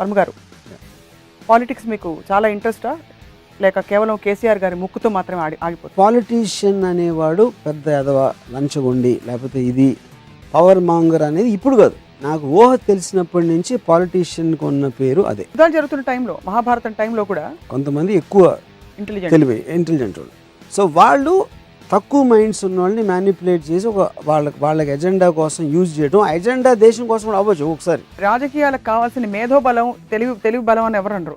వర్మ గారు, పాలిటిక్స్ మీకు చాలా ఇంట్రెస్టా లేక కేవలం కేసీఆర్ గారి ముక్కుతో మాత్రమే ఆగిపోతుంది? పాలిటీషియన్ అనేవాడు పెద్ద ఎదవ లంచగొండి లేకపోతే ఇది పవర్ మాంగర్ అనేది ఇప్పుడు కాదు, నాకు ఊహ తెలిసినప్పటి నుంచి పాలిటీషియన్కి ఉన్న పేరు అదే. యుద్ధాలు జరుగుతున్న టైంలో, మహాభారతం టైంలో కూడా కొంతమంది ఎక్కువ ఇంటెలిజెంట్ వాళ్ళు, సో వాళ్ళు తక్కువ మైండ్స్ ఉన్న వాళ్ళని మ్యానిపులేట్ చేసి ఒక వాళ్ళకి ఎజెండా కోసం యూజ్ చేయడం, ఆ ఎజెండా దేశం కోసం కూడా అవ్వచ్చు. ఒకసారి రాజకీయాలకు కావాల్సిన మేధోబలం, తెలివి బలం అని ఎవరు అనరు,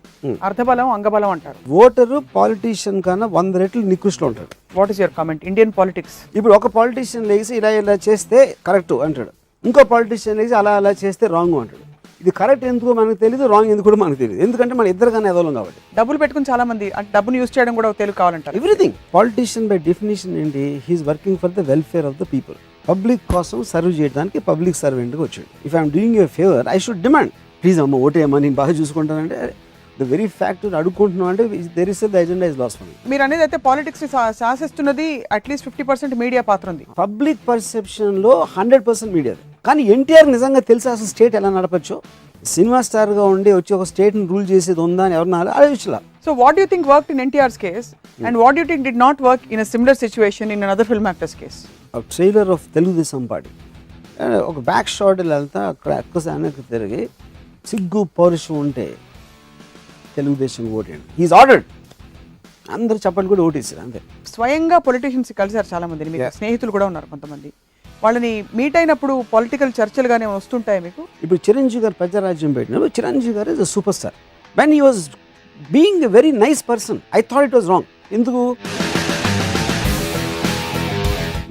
అర్థబలం, అంగబలం అంటారు. ఓటరు పాలిటీషియన్ కన్నా 100 రెట్లు నికృష్టిలో ఉంటాడు. What is your comment? Indian politics ఇప్పుడు ఒక పాలిటీషియన్ లేచి ఇలా చేస్తే కరెక్ట్ అంటాడు, ఇంకో పాలిటీషియన్ లేచి అలా చేస్తే రాంగ్ అంటాడు. ఇది కరెక్ట్ ఎందుకు మనకు తెలియదు, రాంగ్ ఎందుకు కూడా మనకు తెలియదు, ఎందుకంటే మన ఇద్దరికన్నా ఎదవలం కాబట్టి. డబ్బులు పెట్టుకుని చాలా మంది అంటే డబ్బును యూజ్ చేయడం కూడా తెలుగు కావాలంటారు. ఎవ్రీథింగ్ పాలిటీషియన్ బై డెఫినేషన్ ఏంటి, he's working for the welfare of the people. Public కోసం సర్వ్ చేయడానికి పబ్లిక్ సర్వెంట్గా వచ్చాడు. If I'm doing a favour I should demand, please అమ్మ ఓటేయమ్మా నేను బాగా చూసుకుంటానంటే ద వెరీ ఫ్యాక్ట్ అడుక్కుంటున్నాం అంటే there is the agenda is loss for me. మీరు అనేది అయితే పాలిటిక్స్ శాసిస్తున్నది అట్లీస్ట్ 50% మీడియా పాత్ర ఉంది. పబ్లిక్ పర్సెప్షన్లో 100% మీడియా. కానీ ఎన్టీఆర్ నిజంగా తెలిసి అసలు స్టేట్ ఎలా నడపచ్చో, సినిమా స్టార్గా ఉండి వచ్చి ఒక స్టేట్ని రూల్ చేసేది ఉందా అని ఎవరన్నా ఆలోచించాల. So what you think worked in NTR's case and what you think did not work in a similar situation in another film actors case? Trailer of Telugu Desam party ఒక బ్యాక్ షాట్ వెళ్తా అక్కడ అక్కసానికి తిరిగి సిగ్గు పౌరుషం ఉంటే తెలుగుదేశం ఓటేయండి, హీఈస్ ఆర్డర్డ్, అందరు చెప్పండి కూడా ఓటేసారు అంతే. స్వయంగా పొలిటీషియన్స్ కలిసారు చాలా మందిని, మీకు స్నేహితులు కూడా ఉన్నారు కొంతమంది, వాళ్ళని మీట్ అయినప్పుడు పొలిటికల్ చర్చలు కానీ వస్తుంటాయి మీకు? ఇప్పుడు చిరంజీవి గారు ప్రజారాజ్యం పెట్టినప్పుడు చిరంజీవి గారు is a super star. When he was being a very nice person I thought it was wrong. ఎందుకు?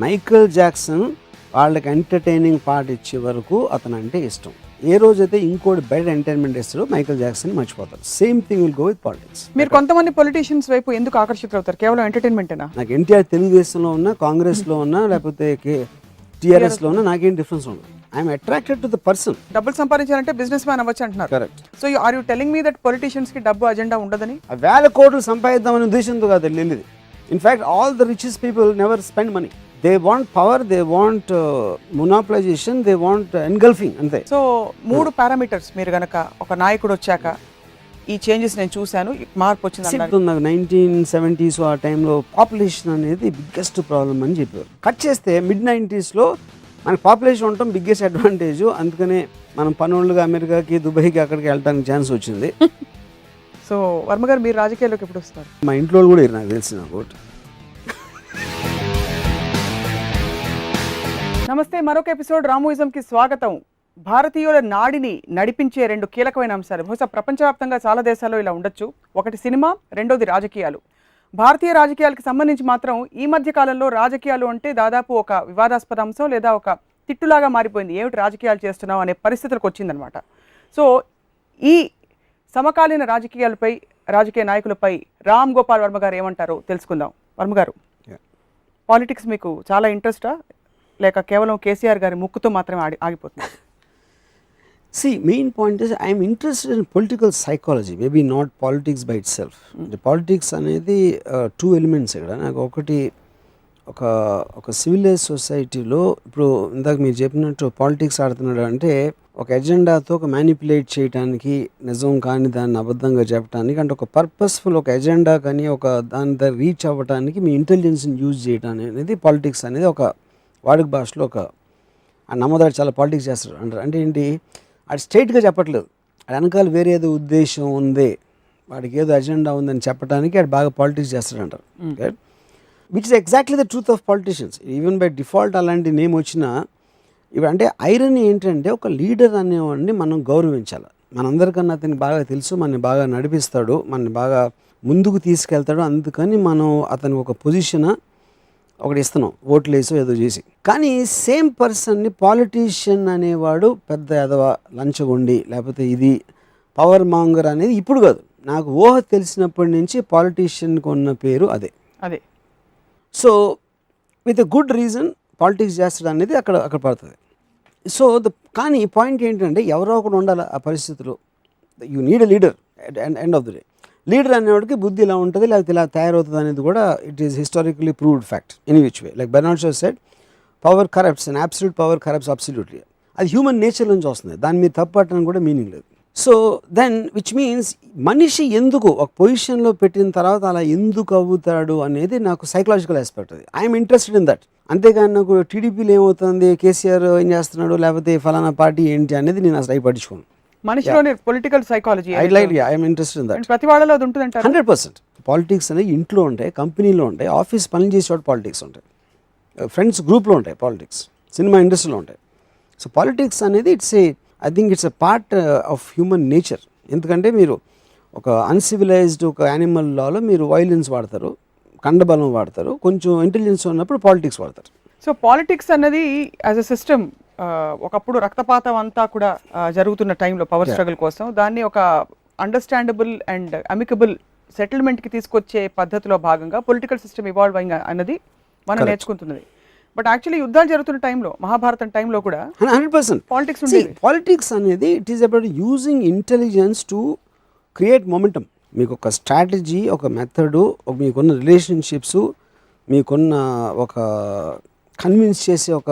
మైకేల్ జాక్సన్ వాళ్ళకి ఎంటర్టైనింగ్ పార్ట్ ఇచ్చే వరకు అతను అంటే ఇష్టం. ఏ రోజైతే ఇంకోటి బెటర్ ఎంటర్టైన్మెంట్ ఇస్తాడో మైకేల్ జాక్సన్ మర్చిపోతారు. Same thing will go with politics. మీరు కొంతమంది పొలిటీషియన్స్ వైపు ఎందుకు ఆకర్షితులవుతారు? కేవలం ఎంటర్టైన్మెంటేనా? నాకు ఎన్టీఆర్ తెలుగుదేశంలో ఉన్నా, కాంగ్రెస్లో ఉన్నా, లేకపోతే టీఆర్ఎస్లో ఉన్నా నాకేం డిఫరెన్స్ ఉండదు. I'm attracted to the person. డబ్బులు సంపాదించాలంటే బిజినెస్ మ్యాన్ అవ్వచ్చు అంటున్నారు. Correct. So are you telling me that politicians కి డబ్బు అజెండా ఉండదని? వేల కోట్లు సంపాదిద్దామనే ఉద్దేశంతో కాదు వెళ్ళేది. In fact all the richest people never spend money. They want power, they want monopolization, they want engulfing అంతే. సో 3 పారామీటర్స్ మీరు గనక ఒక నాయకుడు వచ్చాక ఈ చేంజెస్ నేను చూశాను, మార్పు వచ్చింది. నాకు 1970s ఆ టైంలో పాపులేషన్ అనేది బిగ్గెస్ట్ ప్రాబ్లమ్ అని చెప్పారు. కట్ చేస్తే mid-90s మనకి పాపులేషన్ ఉండటం బిగ్గెస్ట్ అడ్వాంటేజ్. అందుకనే మనం పనులుగా అమెరికాకి, దుబాయ్కి అక్కడికి వెళ్ళడానికి ఛాన్స్ వచ్చింది. సో వర్మ గారు, మీరు రాజకీయాల్లోకి ఎప్పుడు వస్తారు? మా ఇంట్లో కూడా నాకు తెలిసిన ఓటు. నమస్తే, మరొక ఎపిసోడ్ రామోయిజంకి స్వాగతం. భారతీయుల నాడిని నడిపించే 2 కీలకమైన అంశాలు, బహుశా ప్రపంచవ్యాప్తంగా చాలా దేశాల్లో ఇలా ఉండొచ్చు. ఒకటి సినిమా, రెండోది రాజకీయాలు. భారతీయ రాజకీయాలకు సంబంధించి మాత్రం ఈ మధ్య కాలంలో రాజకీయాలు అంటే దాదాపు ఒక వివాదాస్పద అంశం లేదా ఒక తిట్టులాగా మారిపోయింది. ఏమిటి రాజకీయాలు చేస్తున్నావు అనే పరిస్థితులకు వచ్చిందనమాట. సో ఈ సమకాలీన రాజకీయాలపై, రాజకీయ నాయకులపై రామ్ గోపాల్ వర్మ గారు ఏమంటారో తెలుసుకుందాం. వర్మ గారు, పాలిటిక్స్ మీకు చాలా ఇంట్రెస్టా లేక కేవలం కేసీఆర్ గారి ముక్కుతో మాత్రమే ఆగిపోతుంది? See, main point is I am interested in political psychology, maybe not politics by itself. The politics అనేది 2 elements ఇక్కడ. నాకు ఒకటి ఒక సివిలైజ్ సొసైటీలో ఇప్పుడు ఇందాక మీరు చెప్పినట్టు పాలిటిక్స్ ఆడుతున్నాడు అంటే ఒక ఎజెండాతో ఒక మ్యానిపులేట్ చేయడానికి, నిజం కానీ దాన్ని అబద్ధంగా చెప్పడానికి, అంటే ఒక పర్పస్ఫుల్ ఒక ఎజెండా కానీ ఒక దాని రీచ్ అవ్వడానికి మీ ఇంటెలిజెన్స్ని యూజ్ చేయడం అనేది పాలిటిక్స్ అనేది ఒక వాడుక భాషలో ఒక నమ్మదాడు చాలా పాలిటిక్స్ చేస్తాడు అంటారు. అంటే ఏంటి, అది స్ట్రైట్గా చెప్పట్లేదు, అది వెనకాల వేరే ఏదో ఉద్దేశం ఉంది, వాడికి ఏదో అజెండా ఉందని చెప్పడానికి అది బాగా పాలిటిక్స్ చేస్తాడంటారు. Which is exactly the truth of politicians. Even by default అలాంటి నేమ్ వచ్చినా ఇవి అంటే ఐరనీ ఏంటంటే ఒక లీడర్ అనేవాడిని మనం గౌరవించాలి. మనందరికన్నా అతనికి బాగా తెలుసు, మనని బాగా నడిపిస్తాడు, మనని బాగా ముందుకు తీసుకెళ్తాడు, అందుకని మనం అతనికి ఒక పొజిషన్ ఒకటి ఇస్తున్నాం, ఓట్లు వేసో ఏదో చేసి. కానీ సేమ్ పర్సన్ని పాలిటీషియన్ అనేవాడు పెద్ద ఎదవ లంచగొండి లేకపోతే ఇది పవర్ మాంగర్ అనేది ఇప్పుడు కాదు, నాకు ఊహ తెలిసినప్పటి నుంచి పాలిటీషియన్కి ఉన్న పేరు అదే. So with a good reason politics చేస్తాడు అనేది అక్కడ పడుతుంది. సో కానీ పాయింట్ ఏంటంటే ఎవరో ఒకడు ఉండాలి ఆ పరిస్థితిలో. You need a leader end of the day. Leader అనేవాడికి బుద్ధి ఇలా ఉంటుంది లేకపోతే ఇలా తయారవుతుంది అనేది కూడా it is historically proved fact in which way. Like Bernard Shaw said, power corrupts and absolute power corrupts absolutely. అది హ్యూమన్ నేచర్ నుంచి వస్తుంది, దాని మీద తప్పు పట్టడానికి కూడా మీనింగ్ లేదు. సో దెన్ విచ్ మీన్స్ మనిషి ఎందుకు ఒక పొజిషన్లో పెట్టిన తర్వాత అలా ఎందుకు అవుతాడు అనేది నాకు సైకలాజికల్ ఆస్పెక్ట్ అది. I'm interested in that. అంతేగాని నాకు టీడీపీలో ఏమవుతుంది, కేసీఆర్ ఏం చేస్తున్నాడు, లేకపోతే ఫలానా పార్టీ ఏంటి అనేది నేను అసలు పట్టించుకోను. మనిషిలోని political psychology I'm interested in that. ప్రతి వాళ్ళలో అది ఉంటుందంటారు. 100%. పాలిటిక్స్ అనేవి ఇంట్లో ఉంటాయి, కంపెనీలో ఉంటాయి, ఆఫీస్ పని చేసే చోట పాలిటిక్స్ ఉంటాయి, ఫ్రెండ్స్ గ్రూప్లో ఉంటాయి పాలిటిక్స్, సినిమా ఇండస్ట్రీలో ఉంటాయి. సో పాలిటిక్స్ అనేది I think it's a part of human nature. ఎందుకంటే మీరు ఒక అన్సివిలైజ్డ్ ఒక యానిమల్ లాలో మీరు వైలెన్స్ వాడతారు, కండబలం వాడతారు, కొంచెం ఇంటెలిజెన్స్ ఉన్నప్పుడు పాలిటిక్స్ వాడతారు. సో పాలిటిక్స్ అన్నది యాజ్ అ సిస్టమ్ ఒకప్పుడు రక్తపాతం అంతా కూడా జరుగుతున్న టైంలో పవర్ స్ట్రగుల్ కోసం దాన్ని ఒక అండర్స్టాండబుల్ అండ్ అమికబుల్ సెటిల్మెంట్కి తీసుకొచ్చే పద్ధతిలో భాగంగా పొలిటికల్ సిస్టమ్ ఇవాల్వింగ్ అన్నది మనం నేర్చుకుంటున్నది. బట్ యాక్చువల్లీ యుద్ధాలు జరుగుతున్న టైంలో, మహాభారతం టైంలో కూడా 100% పాలిటిక్స్ ఉండేది. పాలిటిక్స్ అనేది it is about using intelligence to create momentum. మీకు ఒక స్ట్రాటజీ, ఒక మెథడు, మీకున్న రిలేషన్షిప్స్, మీకున్న ఒక కన్విన్స్ చేసే ఒక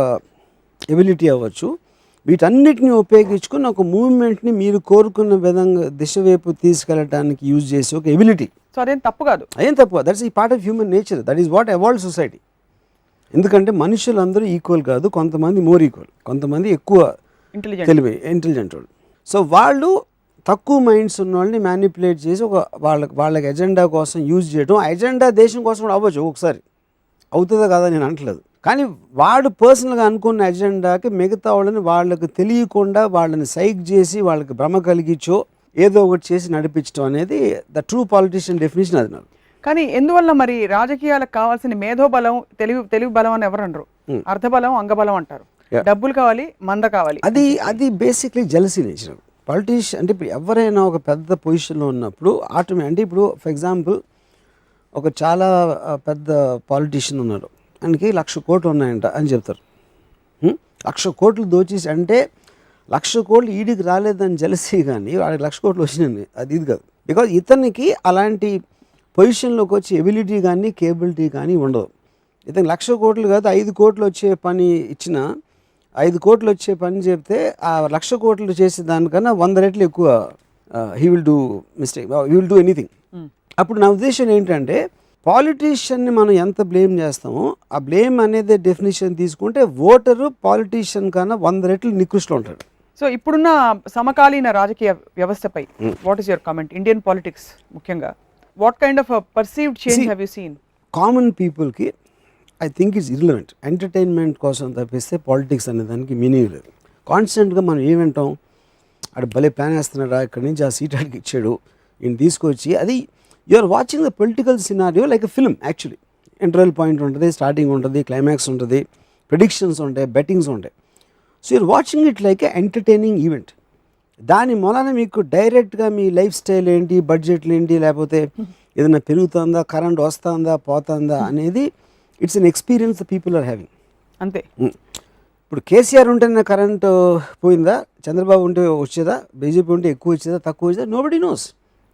ఎబిలిటీ అవ్వచ్చు, వీటన్నిటిని ఉపయోగించుకుని ఒక మూవ్మెంట్ని మీరు కోరుకున్న విధంగా దిశ వైపు తీసుకెళ్ళడానికి యూజ్ చేసే ఒక ఎబిలిటీ. సో అదేం తప్పు కాదు, అదేం తప్పు. దట్స్ ఈ part of human nature. That is what evolve society. ఎందుకంటే మనుషులందరూ ఈక్వల్ కాదు, కొంతమంది మోర్ ఈక్వల్, కొంతమంది ఎక్కువ తెలివి ఇంటెలిజెంట్ వాళ్ళు. సో వాళ్ళు తక్కువ మైండ్స్ ఉన్న వాళ్ళని మ్యానిపులేట్ చేసి ఒక వాళ్ళకి ఎజెండా కోసం యూజ్ చేయడం. ఆ ఎజెండా దేశం కోసం కూడా అవ్వచ్చు, ఒకసారి అవుతుందా కాదా నేను అంటలేదు, కానీ వాడు పర్సనల్గా అనుకున్న ఎజెండాకి మిగతా వాళ్ళని వాళ్ళకి తెలియకుండా వాళ్ళని సైక్ చేసి వాళ్ళకి భ్రమ కలిగించో ఏదో ఒకటి చేసి నడిపించడం అనేది ద ట్రూ పాలిటిషియన్ డెఫినేషన్. అది నాకు. కానీ ఎందువల్ల మరి రాజకీయాలకు కావాల్సిన మేధోబలం, తెలివి బలం అని ఎవరు అనరు, అర్థబలం, అంగబలం అంటారు. డబ్బులు కావాలి, మంద కావాలి. అది బేసిక్లీ జెలసీ నేచర్. పాలిటిషియన్ అంటే ఇప్పుడు ఎవరైనా ఒక పెద్ద పొజిషన్లో ఉన్నప్పుడు అంటే ఇప్పుడు ఫర్ ఎగ్జాంపుల్ ఒక చాలా పెద్ద పాలిటిషియన్ ఉన్నారు, ఆయనకి 1,00,000 కోట్లు ఉన్నాయంట అని చెప్తారు. 1,00,000 కోట్లు దోచేసి, అంటే 1,00,000 కోట్లు ఈడికి రాలేదని జెలసీ, కానీ వాడికి 1,00,000 కోట్లు వచ్చినాయి అది ఇది కాదు. బికాజ్ ఇతనికి అలాంటి పొజిషన్లోకి వచ్చే ఎబిలిటీ కానీ కేబిలిటీ కానీ ఉండదు. ఇతను 1,00,000 కోట్లు కాదు, 5 కోట్లు వచ్చే పని ఇచ్చిన, 5 కోట్లు వచ్చే పని చెప్తే ఆ 1,00,000 కోట్లు చేసే దానికన్నా 100 రెట్లు ఎక్కువ he will do mistake, he will do anything. అప్పుడు నా ఉద్దేశం ఏంటంటే పాలిటీషియన్ని మనం ఎంత బ్లేమ్ చేస్తామో ఆ బ్లేమ్ అనేది డెఫినేషన్ తీసుకుంటే ఓటరు పాలిటీషియన్ కన్నా 100 రెట్లు నికృష్టలో ఉంటాడు. సో ఇప్పుడున్న సమకాలీన రాజకీయ వ్యవస్థపై what is your comment? Indian politics ముఖ్యంగా what kind of perceived change have you seen? Common పీపుల్కి I think it's irrelevant. Entertainment కోసం తప్పిస్తే పాలిటిక్స్ అనే దానికి మీనింగ్ లేదు. కాన్స్టెంట్గా మనం ఏమంటాం, అక్కడ భలే ప్లాన్ వేస్తున్నాడా, ఇక్కడి నుంచి ఆ సీట్ అడిగి ఇచ్చాడు, ఈయన తీసుకొచ్చి, అది you are watching the political scenario like a film. Actually interval point ఉంటుంది, స్టార్టింగ్ ఉంటుంది, క్లైమాక్స్ ఉంటుంది, ప్రెడిక్షన్స్ ఉంటాయి, బెట్టింగ్స్ ఉంటాయి. So you're watching it like a entertaining event. దాని మూలాన మీకు డైరెక్ట్గా మీ లైఫ్ స్టైల్ ఏంటి, బడ్జెట్లు ఏంటి, లేకపోతే ఏదైనా పెరుగుతుందా, కరెంట్ వస్తుందా పోతుందా అనేది it's an experience the people are having. అంతే. ఇప్పుడు కేసీఆర్ ఉంటేనే కరెంట్ పోయిందా, చంద్రబాబు ఉంటే వచ్చేదా, బీజేపీ ఉంటే ఎక్కువ వచ్చేదా తక్కువ వచ్చేదా, nobody knows.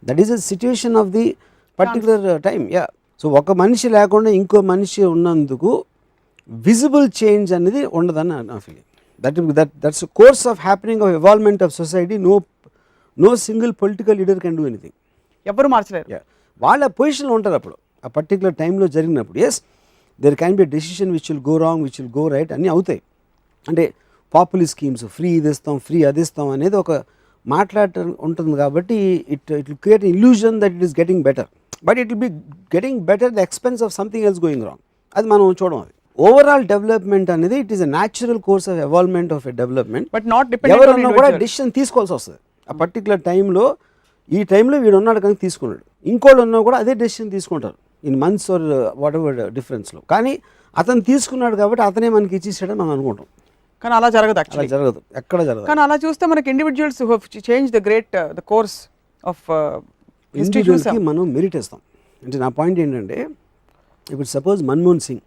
That is the situation of the particular time. Yeah. So ఒక మనిషి లేకుండా ఇంకో మనిషి ఉన్నందుకు విజిబుల్ చేంజ్ అనేది ఉండదని నా feeling. That's course of happening of evolvement of society. No single political leader can do anything. ఎవరు మార్చలేరు. వాళ్ళ పొజిషన్లో ఉంటారు అప్పుడు ఆ పర్టికులర్ టైంలో జరిగినప్పుడు. Yes, there can be decision which will go wrong, which will go right, అన్నీ అవుతాయి. అంటే పాపులర్ స్కీమ్స్, ఫ్రీ ఇది ఇస్తాం, ఫ్రీ అది ఇస్తాం అనేది ఒక మాట్లాడటం ఉంటుంది. కాబట్టి it will create illusion that it is getting better, but it will be getting better the expense of something else going wrong. అది మనం చూడడం. అది ఓవరాల్ డెవలప్మెంట్ అనేది it is a natural course of evolvement of a development. But not dependent. ఎవరన్నా కూడా decision తీసుకోవాల్సి వస్తుంది ఆ పర్టికులర్ టైంలో. ఈ టైంలో వీడు ఉన్నాడు కానీ తీసుకున్నాడు, ఇంకోళ్ళు ఉన్నా కూడా అదే డెసిషన్ తీసుకుంటారు in months or whatever డిఫరెన్స్లో. కానీ అతను తీసుకున్నాడు కాబట్టి అతనే మనకి ఇచ్చేసాడని మనం అనుకుంటాం. కానీ అలా జరగదు. అలా జరగదు, ఎక్కడ జరగదు. కానీ అలా చూస్తే మనకి individuals who have change the course of history చూసి మనం మెరిట్ ఇస్తాం. అంటే నా పాయింట్ ఏంటంటే, ఇప్పుడు suppose Manmohan Singh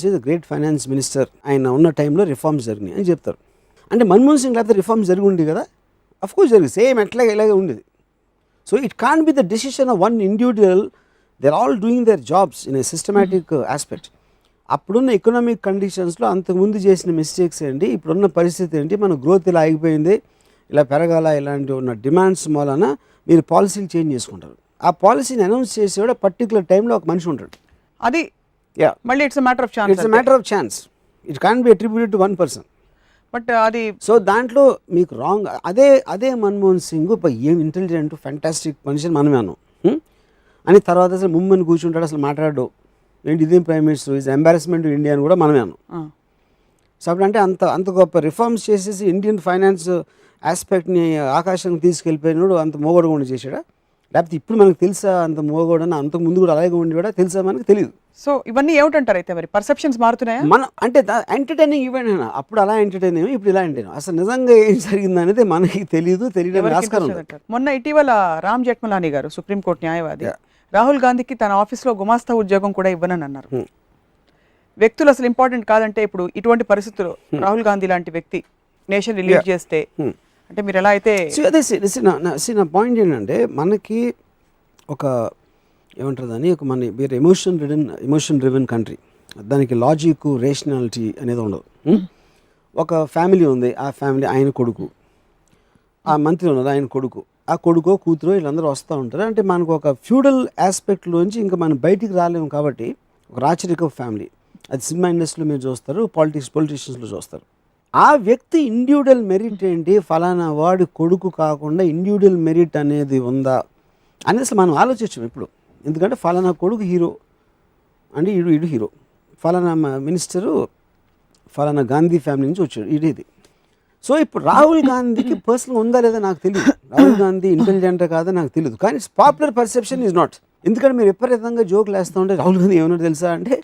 is great finance minister, ఆయన ఉన్న టైంలో రిఫార్మ్స్ జరిగినాయి అని చెప్తారు. అంటే మన్మోహన్ సింగ్ లేకపోతే రిఫార్మ్స్ జరిగి ఉంది కదా, అఫ్కోర్స్ జరిగింది, సేమ్ ఇలాగే ఉండేది. So it can be the decision of one individual. They are all doing their jobs in a systematic aspect. అప్పుడున్న ఎకనామిక్ కండిషన్స్లో అంతకుముందు చేసిన మిస్టేక్స్ ఏంటి, ఇప్పుడున్న పరిస్థితి ఏంటి, మన గ్రోత్ ఇలా ఆగిపోయింది, ఇలా పెరగాల ఇలాంటి ఉన్న డిమాండ్స్ మూలన మీరు పాలసీలు చేంజ్ చేసుకుంటారు. ఆ పాలసీని అనౌన్స్ చేసేవాడు పర్టికులర్ టైంలో ఒక మనిషి ఉంటాడు. అది యా, మళ్ళీ it's matter of chance. It's matter of chance. It can be attributed to one person. But అది సో దాంట్లో మీకు రాంగ్. అదే మన్మోహన్ సింగ్ ఏం ఇంటెలిజెంట్ ఫ్యాంటాస్టిక్ మనిషి అని మనమే అన్నాం. అని తర్వాత అసలు ముమ్మని కూర్చుంటాడు, అసలు మాట్లాడు ఏంటి ఇదేం prime minister, is embarrassment India అని కూడా మనమే అన్నాం. సో అప్పుడు అంటే అంత గొప్ప రిఫార్మ్స్ చేసేసి ఇండియన్ ఫైనాన్స్ ఆస్పెక్ట్ని ఆకాశానికి తీసుకెళ్ళిపోయినాడు అంత మోగోడుగా చేసాడా, లేకపోతే ఇప్పుడు మనకు తెలుసా అంత మోగోడని, అంతకు ముందు కూడా అలాగే ఉండి కూడా తెలుసా మనకు తెలియదు. సో ఇవన్నీ ఏమిటంటారు అయితే మరి పర్సెప్షన్స్ మారుతున్నాయా? మనం అంటే ఎంటర్టైనింగ్ ఈవెంట్ అయినా అప్పుడు అలా ఎంటర్టైన్ అయ్యాం, ఇప్పుడు ఇలా ఎంటర్టైన్. అసలు నిజంగా ఏం జరిగింది అనేది మనకి తెలియడం ఆస్కారం ఉంది. మొన్న ఇటీవల రామ్ జెఠ్మలానీ గారు సుప్రీంకోర్టు న్యాయవాది రాహుల్ గాంధీకి తన ఆఫీస్లో గుమాస్తా ఉద్యోగం కూడా ఇవ్వనని అన్నారు. వ్యక్తులు అసలు ఇంపార్టెంట్ కాదంటే ఇప్పుడు ఇటువంటి పరిస్థితుల్లో రాహుల్ గాంధీ లాంటి వ్యక్తి నేషన్ రిలీజ్ చేస్తే అంటే మీరు ఎలా అయితే నా పాయింట్ ఏంటంటే మనకి ఒక ఏమంటారు దాన్ని ఒక మన వేరే ఎమోషన్ డ్రివెన్ కంట్రీ, దానికి లాజిక్ రేషనాలిటీ అనేది ఉండదు. ఒక ఫ్యామిలీ ఉంది, ఆ ఫ్యామిలీ ఆయన కొడుకు, ఆ మంత్రి ఉన్నది ఆయన కొడుకు, ఆ కొడుకో కూతురో వీళ్ళందరూ వస్తూ ఉంటారు. అంటే మనకు ఒక ఫ్యూడల్ ఆస్పెక్ట్లోంచి ఇంకా మనం బయటికి రాలేము. కాబట్టి ఒక రాచరిక ఫ్యామిలీ, అది సినిమా ఇండస్ట్రీలో మీరు చూస్తారు, పొలిటీషియన్స్లో చూస్తారు. ఆ వ్యక్తి ఇండివిజువల్ మెరిట్ ఏంటి, ఫలానా వాడి కొడుకు కాకుండా ఇండివిజువల్ మెరిట్ అనేది ఉందా అని అసలు మనం ఆలోచించాం ఇప్పుడు. ఎందుకంటే ఫలానా కొడుకు హీరో అంటే ఇడు హీరో, ఫలానా మినిస్టరు ఫలానా గాంధీ ఫ్యామిలీ నుంచి వచ్చాడు ఇది. సో ఇప్పుడు రాహుల్ గాంధీకి పర్సనల్ ఉందా లేదా నాకు తెలియదు, రాహుల్ గాంధీ ఇంటెలిజెంట్ కాదా నాకు తెలియదు, కానీ పాపులర్ పర్సెప్షన్ ఈజ్ నాట్. ఎందుకంటే మీరు విపరీతంగా జోకులు వేస్తూ ఉంటే రాహుల్ గాంధీ ఏమన్నా తెలుసా అంటే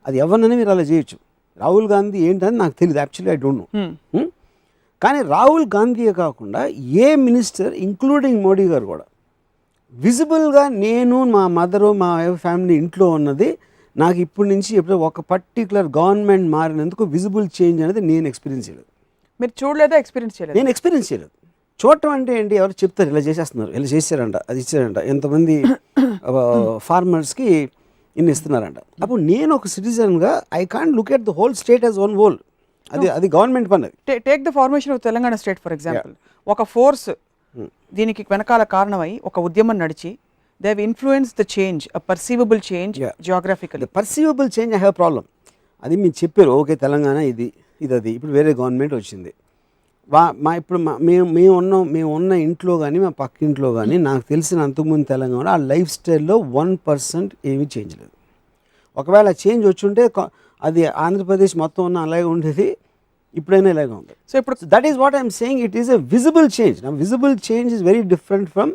అది ఎవరినైనా మీరు అలా చేయొచ్చు. రాహుల్ గాంధీ ఏంటని నాకు తెలియదు, యాక్చువల్లీ ఐ డోంట్ నో. కానీ రాహుల్ గాంధీయే కాకుండా ఏ మినిస్టర్ ఇంక్లూడింగ్ మోడీ గారు కూడా విజిబుల్గా నేను మా మదరు మా ఫ్యామిలీ ఇంట్లో ఉన్నది నాకు ఇప్పటి నుంచి ఎప్పుడో ఒక పర్టికులర్ గవర్నమెంట్ మారినందుకు విజిబుల్ చేంజ్ అనేది నేను ఎక్స్పీరియన్స్ చేయలేదు. మీరు చూడలేదా? ఎక్స్పీరియన్స్ చేయలేదు? నేను ఎక్స్పీరియన్స్ చేయలేదు. చూడటం అంటే ఏంటి, ఎవరు చెప్తారు ఇలా చేసేస్తున్నారు, ఇలా చేశారంట, అది ఇచ్చారంట, ఎంతమంది ఫార్మర్స్కి ఇన్ని ఇస్తున్నారంట. అప్పుడు నేను ఒక సిటిజన్గా I can't look at the whole state as one whole. అది గవర్నమెంట్ పని. Take the formation of Telangana state for example. ఒక ఫోర్స్ దీనికి వెనకాల కారణమై ఒక ఉద్యమం నడిచి they have influence the change, a perceivable change geographically. Perceivable change I have problem. అది మీరు చెప్పారు, ఓకే తెలంగాణ ఇది అది ఇప్పుడు వేరే గవర్నమెంట్ వచ్చింది. ఇప్పుడు మేము ఉన్న ఇంట్లో కానీ మా పక్క ఇంట్లో కానీ నాకు తెలిసిన అంతకుముందు తెలంగాణ ఆ లైఫ్ స్టైల్లో 1% ఏమీ చేంజ్ లేదు. ఒకవేళ చేంజ్ వచ్చుంటే అది ఆంధ్రప్రదేశ్ మొత్తం ఉన్న అలాగే ఉండేది, ఇప్పుడైనా ఇలాగే ఉంది. సో ఇప్పుడు that is what I'm saying, it is a visible change. Visible change is very different from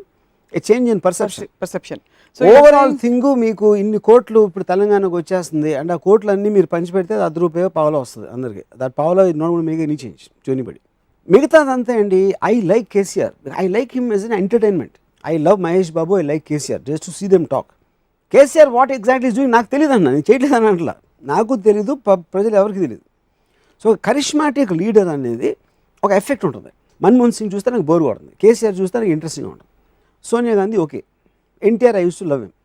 a change in perception. So overall thing మీకు ఇన్ని కోట్లు ఇప్పుడు తెలంగాణకు వచ్చేస్తుంది అంటే ఆ కోట్లు అన్నీ మీరు పంచిపెడితే అది ₹10 పావలా వస్తుంది అందరికీ. దట్ పావలా is not going to make any change to anybody. మిగతాదంతా అండి, I like KCR, I like him as an entertainment. I love Mahesh Babu, I like KCR just to see them talk. KCR what exactly is doing నాకు తెలియదు అన్న, నేను చేయట్లేదు అని అంటలా, నాకు తెలీదు, ప్రజలు ఎవరికి తెలియదు. సో కరిష్మాటిక్ లీడర్ అనేది ఒక ఎఫెక్ట్ ఉంటుంది. మన్మోహన్ సింగ్ చూస్తే నాకు బోర్ కొడుతుంది, కేసీఆర్ చూస్తే నాకు ఇంట్రెస్టింగ్గా ఉంటుంది, Sonia Gandhi okay, NTR I use to love him.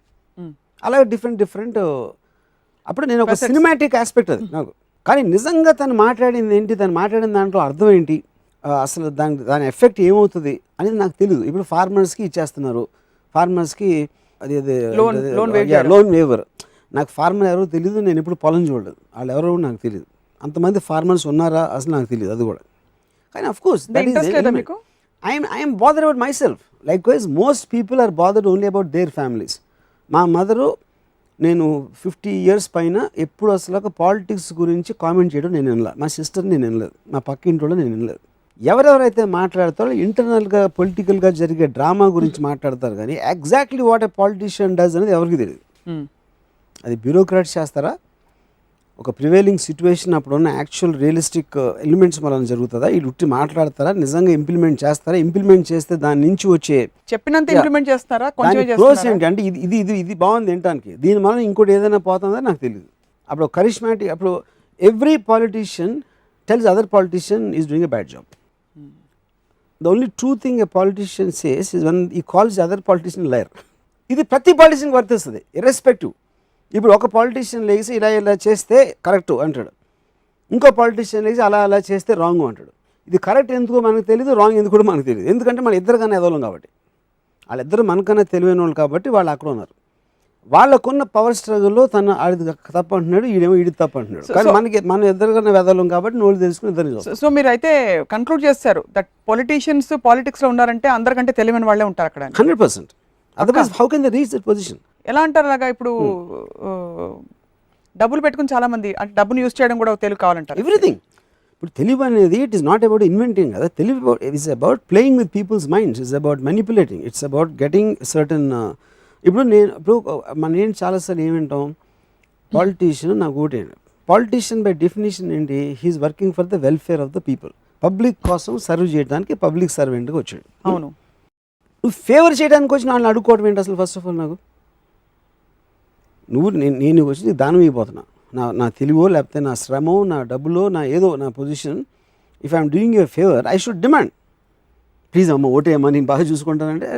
అలాగే డిఫరెంట్. అప్పుడు నేను ఒక సినిమాటిక్ ఆస్పెక్ట్ అది నాకు. కానీ నిజంగా తను మాట్లాడింది ఏంటి, తను మాట్లాడిన దాంట్లో అర్థం ఏంటి, అసలు దాని ఎఫెక్ట్ ఏమవుతుంది అనేది నాకు తెలియదు. ఇప్పుడు ఫార్మర్స్కి ఇచ్చేస్తున్నారు, ఫార్మర్స్కి అది లోన్ వేవర్. నాకు ఫార్మర్ ఎవరో తెలియదు, నేను ఇప్పుడు పొలం చూడలేదు, వాళ్ళు ఎవరో నాకు తెలియదు. అంతమంది ఫార్మర్స్ ఉన్నారా అసలు నాకు తెలియదు, అది కూడా. కానీ of course I'm bother about myself. Likewise most people are bothered only about their families. మా మదరు నేను 50 years పైన ఎప్పుడు అసలు ఒక పాలిటిక్స్ గురించి కామెంట్ చేయడం నేను వినలేదు, మా సిస్టర్ నేను వినలేదు, మా పక్క ఇంట్లో నేను వినలేదు. ఎవరెవరైతే మాట్లాడతారో ఇంటర్నల్గా పొలిటికల్గా జరిగే డ్రామా గురించి మాట్లాడతారు, కానీ exactly what a politician does అనేది ఎవరికి తెలియదు. అది బ్యూరోక్రాట్స్ చేస్తారా, ఒక ప్రివైలింగ్ సిచ్యువేషన్ అప్పుడున్న యాక్చువల్ రియలిస్టిక్ ఎలిమెంట్స్ వలన జరుగుతుందా, వీళ్ళు ఉట్టి మాట్లాడతారా, నిజంగా ఇంప్లిమెంట్ చేస్తారా, ఇంప్లిమెంట్ చేస్తే దాని నుంచి వచ్చే చెప్పినంత ఇంప్లిమెంట్ చేస్తారా, ప్రోస్ ఏంటి అంటే ఇది బాగుంది ఏంటానికి, దీని వలన ఇంకోటి ఏదైనా పోతుందా నాకు తెలియదు. అప్పుడు కరిష్మాటిక్, అప్పుడు every politician tells other politician is doing a bad job. The only true thing a politician says is when he calls the other politician liar. ఇది ప్రతి పాలిటీషియన్ వర్తిస్తుంది ఇర్రెస్పెక్టివ్. ఇప్పుడు ఒక పాలిటీషియన్ లేచి ఇలా చేస్తే కరెక్ట్ అంటాడు, ఇంకో పాలిటీషియన్ లేచి అలా చేస్తే రాంగ్ అంటాడు. ఇది కరెక్ట్ ఎందుకో మనకు తెలియదు, రాంగ్ ఎందుకు కూడా మనకు తెలియదు. ఎందుకంటే మన ఇద్దరికన్నా ఎదవలం కాబట్టి, వాళ్ళిద్దరు మనకన్నా తెలివైన వాళ్ళు కాబట్టి వాళ్ళు అక్కడ ఉన్నారు. వాళ్ళకున్న పవర్ స్ట్రగుల్లో తను అది తప్పు అంటున్నాడు, ఈడేమో ఈడి తప్పు అంటున్నాడు. కానీ మనకి మనం ఇద్దరికన్నా వెదలం కాబట్టి నోళ్ళు తెలుసుకుని ఇద్దరు. సో మీరు అయితే కన్క్లూడ్ చేస్తారు దట్ పొలిటీషియన్స్ పాలిటిక్స్ లో ఉన్నారంటే అందరికంటే తెలివైన వాళ్ళే ఉంటారు అక్కడ. 100%. Otherwise how can they reach that position? ఎలా అంటారు అలాగా? ఇప్పుడు డబ్బులు పెట్టుకుని చాలా మంది అంటే డబ్బును యూజ్ చేయడం కూడా తెలివి కావాలంటారు. ఎవ్రీథింగ్. ఇప్పుడు తెలివి అనేది it is not about inventing కదా. తెలివి it's about playing with people's minds, it's about manipulating, it's about getting certain. ఇప్పుడు మనం ఏంటి చాలాసార్లు ఏమంటాం, పాలిటీషియన్ నాకు ఓటేయండి. పాలిటీషియన్ బై డెఫినేషన్ ఏంటి? He's working for the welfare of the people. Public కోసం సర్వ్ చేయడానికి పబ్లిక్ సర్వెంట్గా వచ్చాడు. అవును. నువ్వు ఫేవర్ చేయడానికి వచ్చి వాళ్ళని అడుక్కోవడం ఏంటి అసలు? ఫస్ట్ ఆఫ్ ఆల్ నాకు నేను వచ్చి దానం అయిపోతున్నా, నా తెలివో లేకపోతే నా శ్రమో నా డబ్బులో నా ఏదో నా position. If I'm doing you favour I should demand, please అమ్మ ఓటేయమ్మా నేను బాగా చూసుకుంటానంటే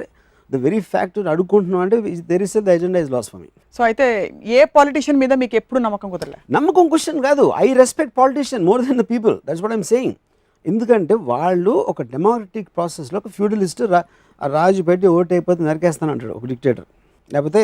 ద వెరీ ఫ్యాక్ట్ అడుక్కుంటున్నాం అంటే there is the agenda is loss for me. So అయితే ఏ పాలిటీషియన్ మీద మీకు ఎప్పుడు నమ్మకం కుదరలే? నమ్మకం క్వశ్చన్ కాదు. I respect politician more than the people, that's what I'm saying. ఎందుకంటే వాళ్ళు ఒక డెమోక్రటిక్ ప్రాసెస్లో ఒక ఫ్యూడలిస్ట్ రాజు పెట్టి ఓటు అయిపోతే నరికేస్తాను అంటాడు ఒక డిక్టేటర్, లేకపోతే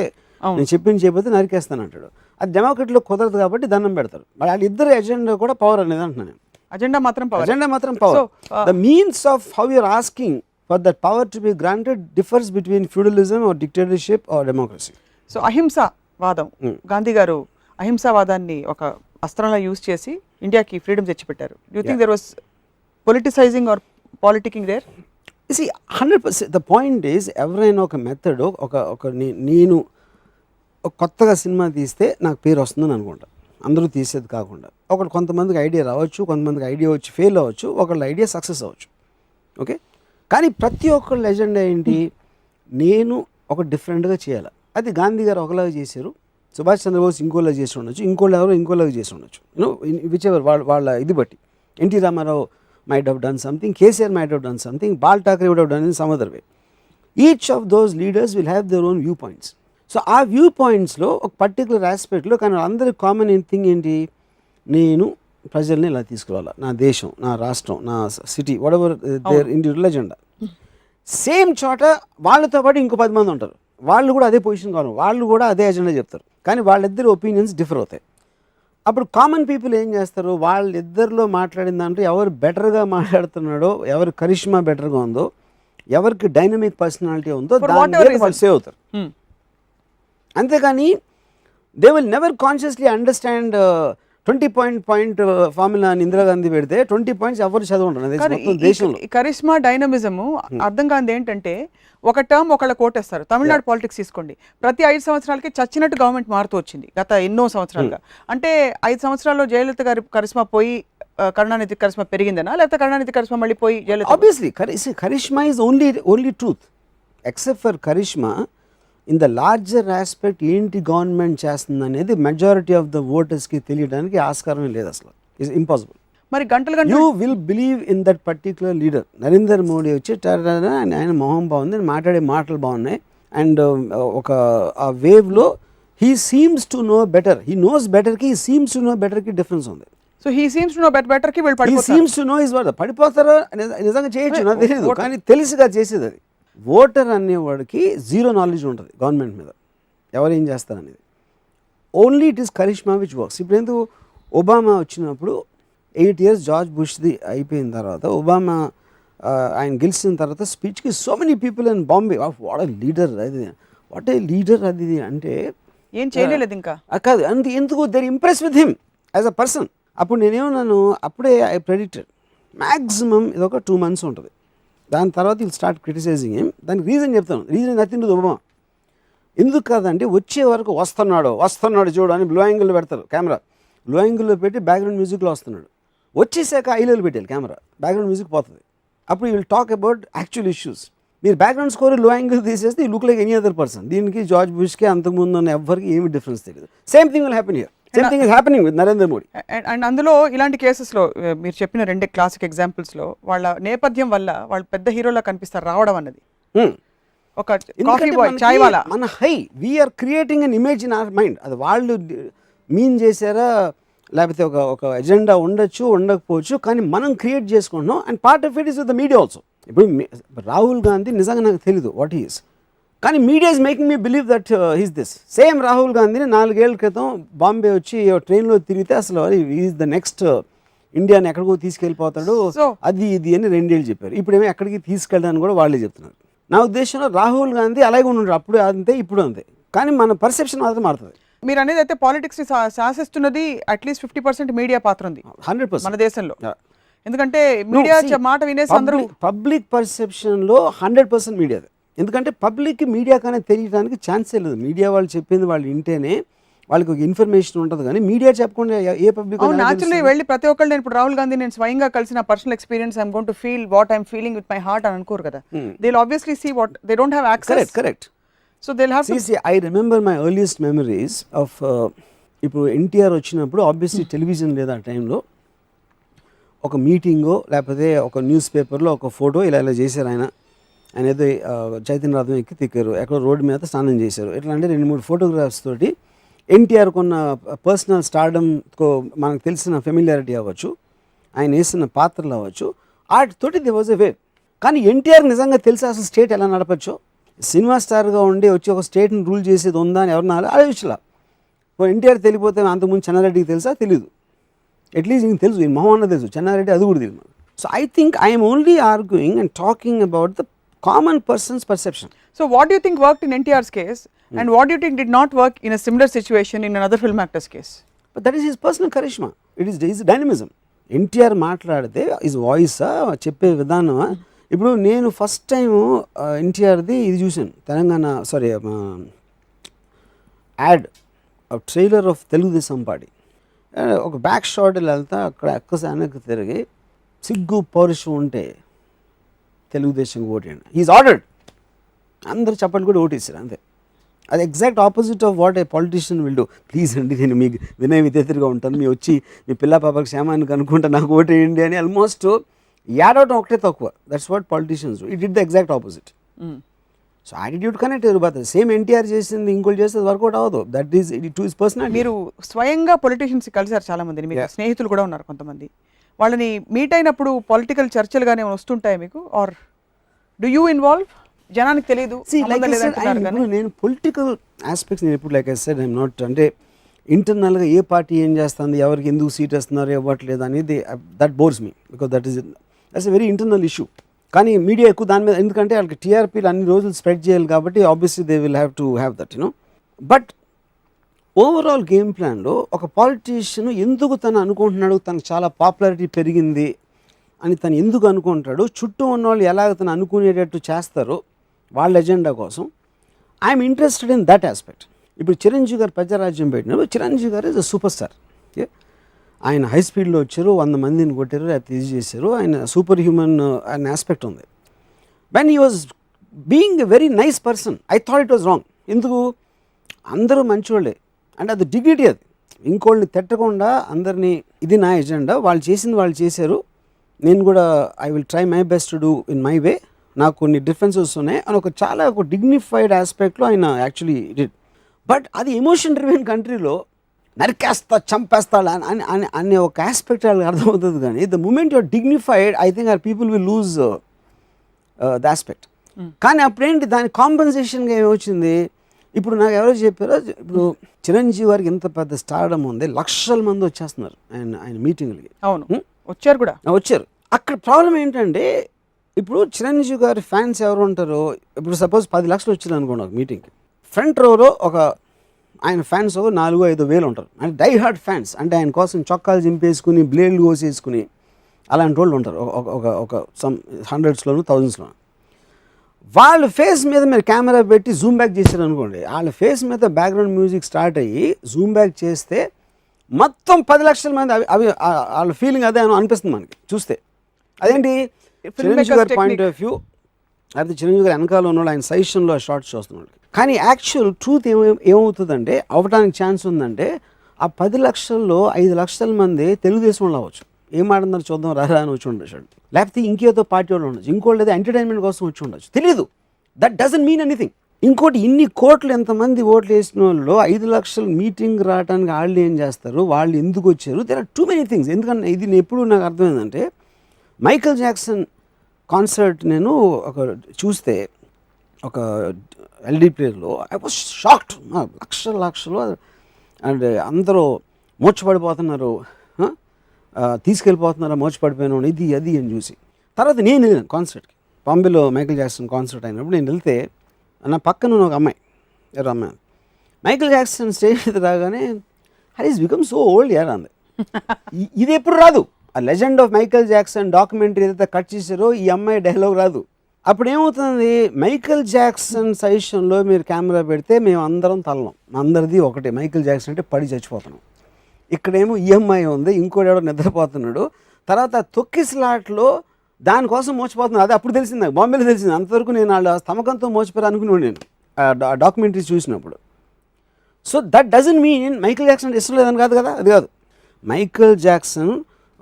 నేను చెప్పింది చేయకపోతే నరికేస్తాను అంటాడు. అది డెమోక్రటీలో కుదరదు కాబట్టి దండం పెడతారు. వాళ్ళిద్దరు ఎజెండా కూడా పవర్ అనేది అంటున్నాను. అజెండా మాత్రం పవర్. అజెండా మాత్రం power. The means of how you're asking for that power to be granted differs between feudalism or dictatorship or democracy. So అహింసావాదం, గాంధీ గారు అహింసావాదాన్ని ఒక అస్త్రంలో యూజ్ చేసి ఇండియాకి ఫ్రీడమ్ తెచ్చిపెట్టారు. You think there was politicizing or politicking there? See, 100%. The point is ఎవరైనా ఒక మెథడ్ నేను ఒక కొత్తగా సినిమా తీస్తే నాకు పేరు వస్తుందని అనుకుంటా, అందరూ తీసేది కాకుండా. కొంతమందికి ఐడియా రావచ్చు, కొంతమందికి ఐడియా వచ్చి ఫెయిల్ అవ్వచ్చు, ఒకళ్ళ ఐడియా సక్సెస్ అవ్వచ్చు. ఓకే, కానీ ప్రతి ఒక్కళ్ళ ఎజెండా ఏంటి? నేను ఒక డిఫరెంట్గా చేయాలి. అది గాంధీ గారు ఒకలాగా చేశారు, సుభాష్ చంద్రబోస్ ఇంకోలాగా చేసి ఉండొచ్చు, ఇంకోళ్ళు ఎవరో ఇంకోలాగా చేసి ఉండొచ్చు. విచ్ ఎవర్ వాళ్ళ ఇది బట్టి. NT Rama Rao might have done something, KCR might have done something, Bal Thackeray would have done in some other way. Each of those leaders will have their own viewpoints. So ఆ viewpointsలో ఒక పర్టికులర్ ఆస్పెక్ట్లో కానీ అందరి common thing ఏంటి? నేను ప్రజల్ని ఇలా తీసుకురావాలి, నా దేశం, నా రాష్ట్రం, నా city, what ever there individual agenda. Same చోట వాళ్ళతో పాటు ఇంకో 10 మంది ఉంటారు, వాళ్ళు కూడా అదే పొజిషన్ కావాలి, వాళ్ళు కూడా అదే ఎజెండా చెప్తారు, కానీ వాళ్ళిద్దరి ఒపీనియన్స్ డిఫర్ అవుతాయి. అప్పుడు కామన్ పీపుల్ ఏం చేస్తారు? వాళ్ళిద్దరిలో మాట్లాడిన దాంట్లో ఎవరు బెటర్గా మాట్లాడుతున్నాడో, ఎవరు కరిష్మా బెటర్గా ఉందో, ఎవరికి డైనమిక్ పర్సనాలిటీ ఉందో దాని వాళ్ళు సేవ్ అవుతారు. అంతేకాని they will never consciously understand 20 point formula అని ఇందిరాగాంధీ పెడితే 20 పాయింట్స్ ఎవరు చదవండి దేశంలో. కరిష్మా డైనమిజము అర్థం కాదు ఏంటంటే, ఒక టర్మ్ ఒకళ్ళ కోటేస్తారు. తమిళనాడు పాలిటిక్స్ తీసుకోండి, ప్రతి 5 సంవత్సరాలకి చచ్చినట్టు గవర్నమెంట్ మారుతూ వచ్చింది గత ఎన్నో సంవత్సరాలుగా. అంటే 5 సంవత్సరాల్లో జయలలిత గారి కరిష్మా పోయి కరుణానిధి కరిష్మా పెరిగిందనా, లేకపోతే కరుణానిధి కరిష్మా మళ్ళీ పోయి Jayalalithaa? Obviously charisma is only truth. Except for charisma, in the larger aspect ఏంటి గవర్నమెంట్ చేస్తుంది అనేది మెజారిటీ ఆఫ్ ద ఓటర్స్కి తెలియడానికి ఆస్కారమే లేదు అసలు. It's impossible. మరి గంటలు you will believe in that particular leader. Narendra Modi వచ్చి ఆయన మొహం బాగుంది, మాట్లాడే మాటలు బాగున్నాయి, అండ్ ఒక ఆ వేవ్లో he seems to know better, he knows బెటర్కి, హీ సీమ్స్ టు నో బెటర్కి డిఫరెన్స్ ఉంది. So he seems to know బెటర్కి వీళ్ళు పడిపోతారు. He seems to know is what. పడిపోతారో నిజంగా చేయొచ్చు, నాకు తెలియదు, కానీ తెలిసిగా చేసేది అది. ఓటర్ అనేవాడికి జీరో నాలెడ్జ్ ఉంటుంది గవర్నమెంట్ మీద, ఎవరు ఏం చేస్తారనేది. Only it is charisma which works. ఇప్పుడు ఎందుకు ఒబామా వచ్చినప్పుడు 8 years జార్జ్ బుష్ది అయిపోయిన తర్వాత, ఒబామా ఆయన గెలిచిన తర్వాత స్పీచ్కి so many people in Bombay, what a leader, అది వాట్ ఏ లీడర్ అది అంటే ఏం చేయలేదు ఇంకా కాదు. అంత ఎందుకు they're impress with him as a person. అప్పుడు నేనేమన్నాను, అప్పుడే ఐ ప్రెడిక్టెడ్ మ్యాక్సిమం ఇది ఒక 2 months ఉంటుంది, దాని తర్వాత విల్ స్టార్ట్ క్రిటిసైజింగ్ హిమ్. దానికి రీజన్ చెప్తాను. Reason nothing to Obama. ఎందుకు కాదంటే వచ్చే వరకు వస్తున్నాడు చూడు అని బ్లో యాంగిల్లో పెడతారు కెమెరా, బ్లో యాంగిల్లో పెట్టి బ్యాక్గ్రౌండ్ మ్యూజిక్లో వస్తున్నాడు. వచ్చేసాక ఐలెలు పెట్టాలి కెమెరా, బ్యాక్గ్రౌండ్ మ్యూజిక్ పోతుంది. అప్పుడు you will talk about actual issues. మీరు బ్యాక్గ్రౌండ్ స్కోర్ లో యాంగిల్ తీసేస్తే you look like any other person. దీనికి జార్జ్ బుష్కి అంతకుముందు ఉన్న ఎవరికి ఏమి డిఫరెన్స్ తెలియదు. Same thing will happen here. Same thing is happening with Narendra Modi. And అందులో ఇలాంటి కేసెస్లో మీరు చెప్పిన 2 క్లాసిక్ ఎగ్జాంపుల్స్లో వాళ్ళ నేపథ్యం వల్ల వాళ్ళు పెద్ద హీరోలా కనిపిస్తారు రావడం అన్నది. ఒక కాఫీ బాయ్, చాయ్ వాలా, మన we're creating an image in our mind. అది వాళ్ళు మీన్ చేశారా లేకపోతే ఒక ఎజెండా ఉండొచ్చు ఉండకపోవచ్చు, కానీ మనం క్రియేట్ చేసుకుంటున్నాం. And part of it is with the media also. ఇప్పుడు రాహుల్ గాంధీ నిజంగా నాకు తెలీదు వాట్ ఈస్, కానీ media is making me believe that he's this. Same Rahul గాంధీని 4 ఏళ్ల క్రితం బాంబే వచ్చి ట్రైన్లో తిరిగితే అసలు ఈజ్ ద నెక్స్ట్ ఇండియాని ఎక్కడికో తీసుకెళ్ళిపోతాడు, అది ఇది అని 2 ఏళ్ళు చెప్పారు. ఇప్పుడేమో ఎక్కడికి తీసుకెళ్ళడానికి కూడా వాళ్ళే చెప్తున్నారు. నా ఉద్దేశంలో రాహుల్ గాంధీ అలాగే ఉన్నాడు, అప్పుడు అంతే ఇప్పుడు అంతే, కానీ మన పర్సెప్షన్ మాత్రం మారుతుంది. మీరు అనేది అయితే పాలిటిక్స్ ని శాసిస్తున్నది అట్లీస్ట్ 50% మీడియా పాత్ర ఉంది 100% మన దేశంలో. ఎందుకంటే మీడియా మాట వినేసి అందరూ పబ్లిక్ పర్సెప్షన్లో 100% మీడియాది. ఎందుకంటే పబ్లిక్కి మీడియా కానీ తెలియడానికి ఛాన్సే లేదు. మీడియా వాళ్ళు చెప్పింది వాళ్ళు వింటేనే వాళ్ళకి ఒక ఇన్ఫర్మేషన్ ఉంటుంది, కానీ మీడియా చెప్పకుండా ఏ పబ్లిక్ న్యాచురల్లీ వెళ్ళి ప్రతి ఒక్కళ్ళు నేను ఇప్పుడు రాహుల్ గాంధీ నేను స్వయంగా కలిసిన personal experience I'm going to feel what I'm feeling with my heart అని అనుకోరు కదా. They will obviously see what they don't have access. Correct. So they will have to See, I remember my earliest memories of ఇప్పుడు ఎన్టీఆర్ వచ్చినప్పుడు obviously television లేదా ఆ టైంలో ఒక మీటింగో లేకపోతే ఒక న్యూస్ పేపర్లో ఒక ఫోటో ఇలా చేశారు. ఆయన ఏదో చైతన్య రథం ఎక్కి తిక్కారు, ఎక్కడో రోడ్డు మీద స్నానం చేశారు. ఎట్లా అంటే 2-3 ఫోటోగ్రాఫ్స్ తోటి ఎన్టీఆర్ కొన్న పర్సనల్ స్టార్డమ్ మనకు తెలిసిన ఫెమిలియారిటీ అవ్వచ్చు, ఆయన వేసిన పాత్రలు అవ్వచ్చు, వాటితోటి ది వాజ్ ఎ వే. కానీ ఎన్టీఆర్ నిజంగా తెలిసి అసలు స్టేట్ ఎలా నడపచ్చో, సినిమా స్టార్గా ఉండి వచ్చి ఒక స్టేట్ని రూల్ చేసేది ఉందా అని ఎవరన్నా ఆలోచించలా. ఎన్టీఆర్ తెలియపోతే అంతకుముందు చెన్నారెడ్డికి తెలుసా తెలీదు, అట్లీస్ట్ ఇంక తెలుసు, ఈయన మొహం తెలుసు, చెన్నారెడ్డి అది కూడా తెలియదు. So I think I'm only arguing and talking about the common persons perception. So what do you think worked in NTR's case and what do you think did not work in a similar situation in another film actor's case? But that is his personal charisma. It is his dynamism. NTR మాట్లాడితే his వాయిసా చెప్పే విధానమా. ఇప్పుడు నేను first time ఎన్టీఆర్ది ఇది చూశాను, Telangana add trailer of Telugu Desam party. ఒక back shot వెళ్తా అక్కడ వెనక్కి తిరిగి సిగ్గు పౌరుషం ఉంటే తెలుగుదేశం ఓటేయండి, హీఈస్ ఆర్డర్డ్. అందరు చప్పట్లు కూడా ఓటేసారు అంతే. అది exact opposite of what a politician will do. Please అండి నేను మీకు వినయ విధేతగా ఉంటాను, మీ వచ్చి మీ పిల్ల పాపకి క్షేమాన్ని కనుక్కుంటా, నాకు ఓటేయండి అని ఆల్మోస్ట్ యాడవటం ఒకటే తక్కువ. That's what politicians do. It did the exact opposite. So attitude connect అయిపోతుంది. సేమ్ ఎన్టీఆర్ చేసింది ఇంకోటి చేస్తే వర్కౌట్ అవ్వదు. That is it to his personality. మీరు స్వయంగా పొలిటీషియన్స్ కలిసారు చాలా మందిని, మీకు స్నేహితులు కూడా ఉన్నారు కొంతమంది. వాళ్ళని మీట్ అయినప్పుడు పొలిటికల్ చర్చలుగానే వస్తుంటాయి మీకు, ఆర్ డూ యూ ఇన్వాల్వ్? జనానికి తెలియదు. నేను పొలిటికల్ ఆస్పెక్ట్స్ నేను ఎప్పుడు like I said I'm not, అంటే ఇంటర్నల్గా ఏ పార్టీ ఏం చేస్తుంది, ఎవరికి ఎందుకు సీట్ వస్తున్నారు ఇవ్వట్లేదు అనేది that bores me, because that's a very internal issue. కానీ మీడియా ఎక్కువ దాని మీద, ఎందుకంటే వాళ్ళకి టీఆర్పీలు అన్ని రోజులు స్ప్రెడ్ చేయాలి కాబట్టి obviously they will have to have that you know. But overall game ప్లాన్లో ఒక పాలిటీషియన్ ఎందుకు తను అనుకుంటున్నాడు, తనకు చాలా పాపులారిటీ పెరిగింది అని తను ఎందుకు అనుకుంటాడు, చుట్టూ ఉన్న వాళ్ళు ఎలాగ తను అనుకునేటట్టు చేస్తారో వాళ్ళ ఎజెండా కోసం, I'm interested in that aspect. ఇప్పుడు చిరంజీవి గారు ప్రజారాజ్యం పెట్టినప్పుడు చిరంజీవి గారు ఇస్ అ సూపర్ స్టార్. ఆయన హై స్పీడ్లో వచ్చారు, 100 మందిని కొట్టారు, లేకపోతే ఇది చేశారు, ఆయన సూపర్ హ్యూమన్ అనే ఆస్పెక్ట్ ఉంది. When he was being a very nice person, I thought it was wrong. ఎందుకు, అందరూ మంచివాళ్ళే అంటే అది డిగ్నిటీ, అది ఇంకోళ్ళని తిట్టకుండా అందరినీ ఇది నా ఎజెండా, వాళ్ళు చేసింది వాళ్ళు చేశారు, నేను కూడా I will try my best to do in my way, నాకు కొన్ని డిఫరెన్సెస్ ఉన్నాయి అని ఒక చాలా ఒక డిగ్నిఫైడ్ ఆస్పెక్ట్లో ఆయన యాక్చువల్లీ డిడ్. బట్ అది ఎమోషన్ డ్రివెన్ కంట్రీలో నరికేస్తా చంపేస్తా అని అనే ఒక ఆస్పెక్ట్ వాళ్ళకి అర్థమవుతుంది. కానీ the moment your dignified I think or people will lose the aspect. కానీ అప్పుడేంటి దాని కాంపెన్సేషన్గా ఏమొచ్చింది, ఇప్పుడు నాకు ఎవరో చెప్పారో, ఇప్పుడు చిరంజీవి గారికి ఎంత పెద్ద స్టార్డమ్ ఉంది, లక్షల మంది వచ్చేస్తున్నారు ఆయన మీటింగ్లకి. అవును, వచ్చారు కూడా వచ్చారు. అక్కడ ప్రాబ్లం ఏంటంటే, ఇప్పుడు చిరంజీవి గారి ఫ్యాన్స్ ఎవరు ఉంటారో, ఇప్పుడు సపోజ్ 10 లక్షలు వచ్చారు అనుకోండి ఒక మీటింగ్కి, ఫ్రంట్ రోలో ఒక ఆయన ఫ్యాన్స్ 4-5 వేలు ఉంటారు, అంటే డై హార్ట్ ఫ్యాన్స్, అంటే ఆయన కోసం చొక్కాలు చింపేసుకుని బ్లేడ్లు కోసేసుకుని అలాంటి వాళ్ళు ఉంటారు ఒక సమ్ 100స్లోనూ 1000స్లోనూ. వాళ్ళ ఫేస్ మీద మీరు కెమెరా పెట్టి జూమ్ బ్యాక్ చేశారు అనుకోండి, వాళ్ళ ఫేస్ మీద బ్యాక్గ్రౌండ్ మ్యూజిక్ స్టార్ట్ అయ్యి జూమ్ బ్యాక్ చేస్తే మొత్తం 10 లక్షల మంది అవి వాళ్ళ ఫీలింగ్ అదే అనిపిస్తుంది మనకి చూస్తే. అదేంటి చిరంజీవి గారి పాయింట్ ఆఫ్ వ్యూ, లేకపోతే చిరంజీవి గారి వెనకాల ఉన్నాడు, ఆయన సజెషన్లో షార్ట్స్ చూస్తున్నాడు. కానీ యాక్చువల్ ట్రూత్ ఏమవుతుందంటే, అవ్వడానికి ఛాన్స్ ఉందంటే, ఆ 10 లక్షల్లో 5 లక్షల మంది తెలుగుదేశంలో అవ్వచ్చు, ఏం ఆడుతున్నారు చూద్దాం రారా అని వచ్చి ఉండొచ్చు, లేకపోతే ఇంకేదో పార్టీ వాళ్ళు ఉండొచ్చు, ఇంకోళ్ళు ఏదో ఎంటర్టైన్మెంట్ కోసం వచ్చి ఉండొచ్చు, తెలియదు. That doesn't mean anything. ఇంకోటి ఇన్ని కోట్లు ఎంతమంది ఓట్లు వేసిన వాళ్ళు 5 లక్షలు మీటింగ్ రావడానికి వాళ్ళు ఏం చేస్తారు, వాళ్ళు ఎందుకు వచ్చారు, there are too many things. ఎందుకంటే ఇది ఎప్పుడు నాకు అర్థమైందంటే మైకేల్ జాక్సన్ కాన్సర్ట్ నేను ఒక చూస్తే ఒక ఎల్డి ప్లేయర్లో ఐ వాజ్ షాక్డ్. లక్షలు అండ్ అందరూ మోర్చపడిపోతున్నారు, తీసుకెళ్ళిపోతున్నారు మోర్చపడిపోయిన ఇది అది అని చూసి. తర్వాత నేను వెళ్ళాను కాన్సర్ట్కి, బాంబేలో మైకేల్ జాక్సన్ కాన్సర్ట్ అయినప్పుడు నేను వెళ్తే నా పక్కన ఒక అమ్మాయి, ఎవరు అమ్మాయి, మైకేల్ జాక్సన్ స్టేజ్ మీద రాగానే her is become so old యార్ అంది. ఇది ఎప్పుడు రాదు, ఆ legend of Michael Jackson documentary ఏదైతే కట్ చేశారో ఈ అమ్మాయి డైలాగ్ రాదు. అప్పుడు ఏమవుతుంది, మైకేల్ జాక్సన్ సజెషన్లో మీరు కెమెరా పెడితే మేము అందరం తల్లం, అందరిది ఒకటే, మైకేల్ జాక్సన్ అంటే పడి చచ్చిపోతున్నాం. ఇక్కడేమో ఈఎంఐ ఉంది, ఇంకోటి ఎవడో నిద్రపోతున్నాడు. తర్వాత తొక్కిస్లాట్లో దానికోసం మోచిపోతున్నాను, అది అప్పుడు తెలిసింది నాకు, బాంబేలో తెలిసింది. అంతవరకు నేను వాళ్ళ స్తమకంతో మోచిపోయారు అనుకున్నాను నేను డాక్యుమెంటరీస్ చూసినప్పుడు. So that doesn't mean Michael Jackson ఇష్టం లేదని కాదు కదా, అది కాదు. మైకేల్ జాక్సన్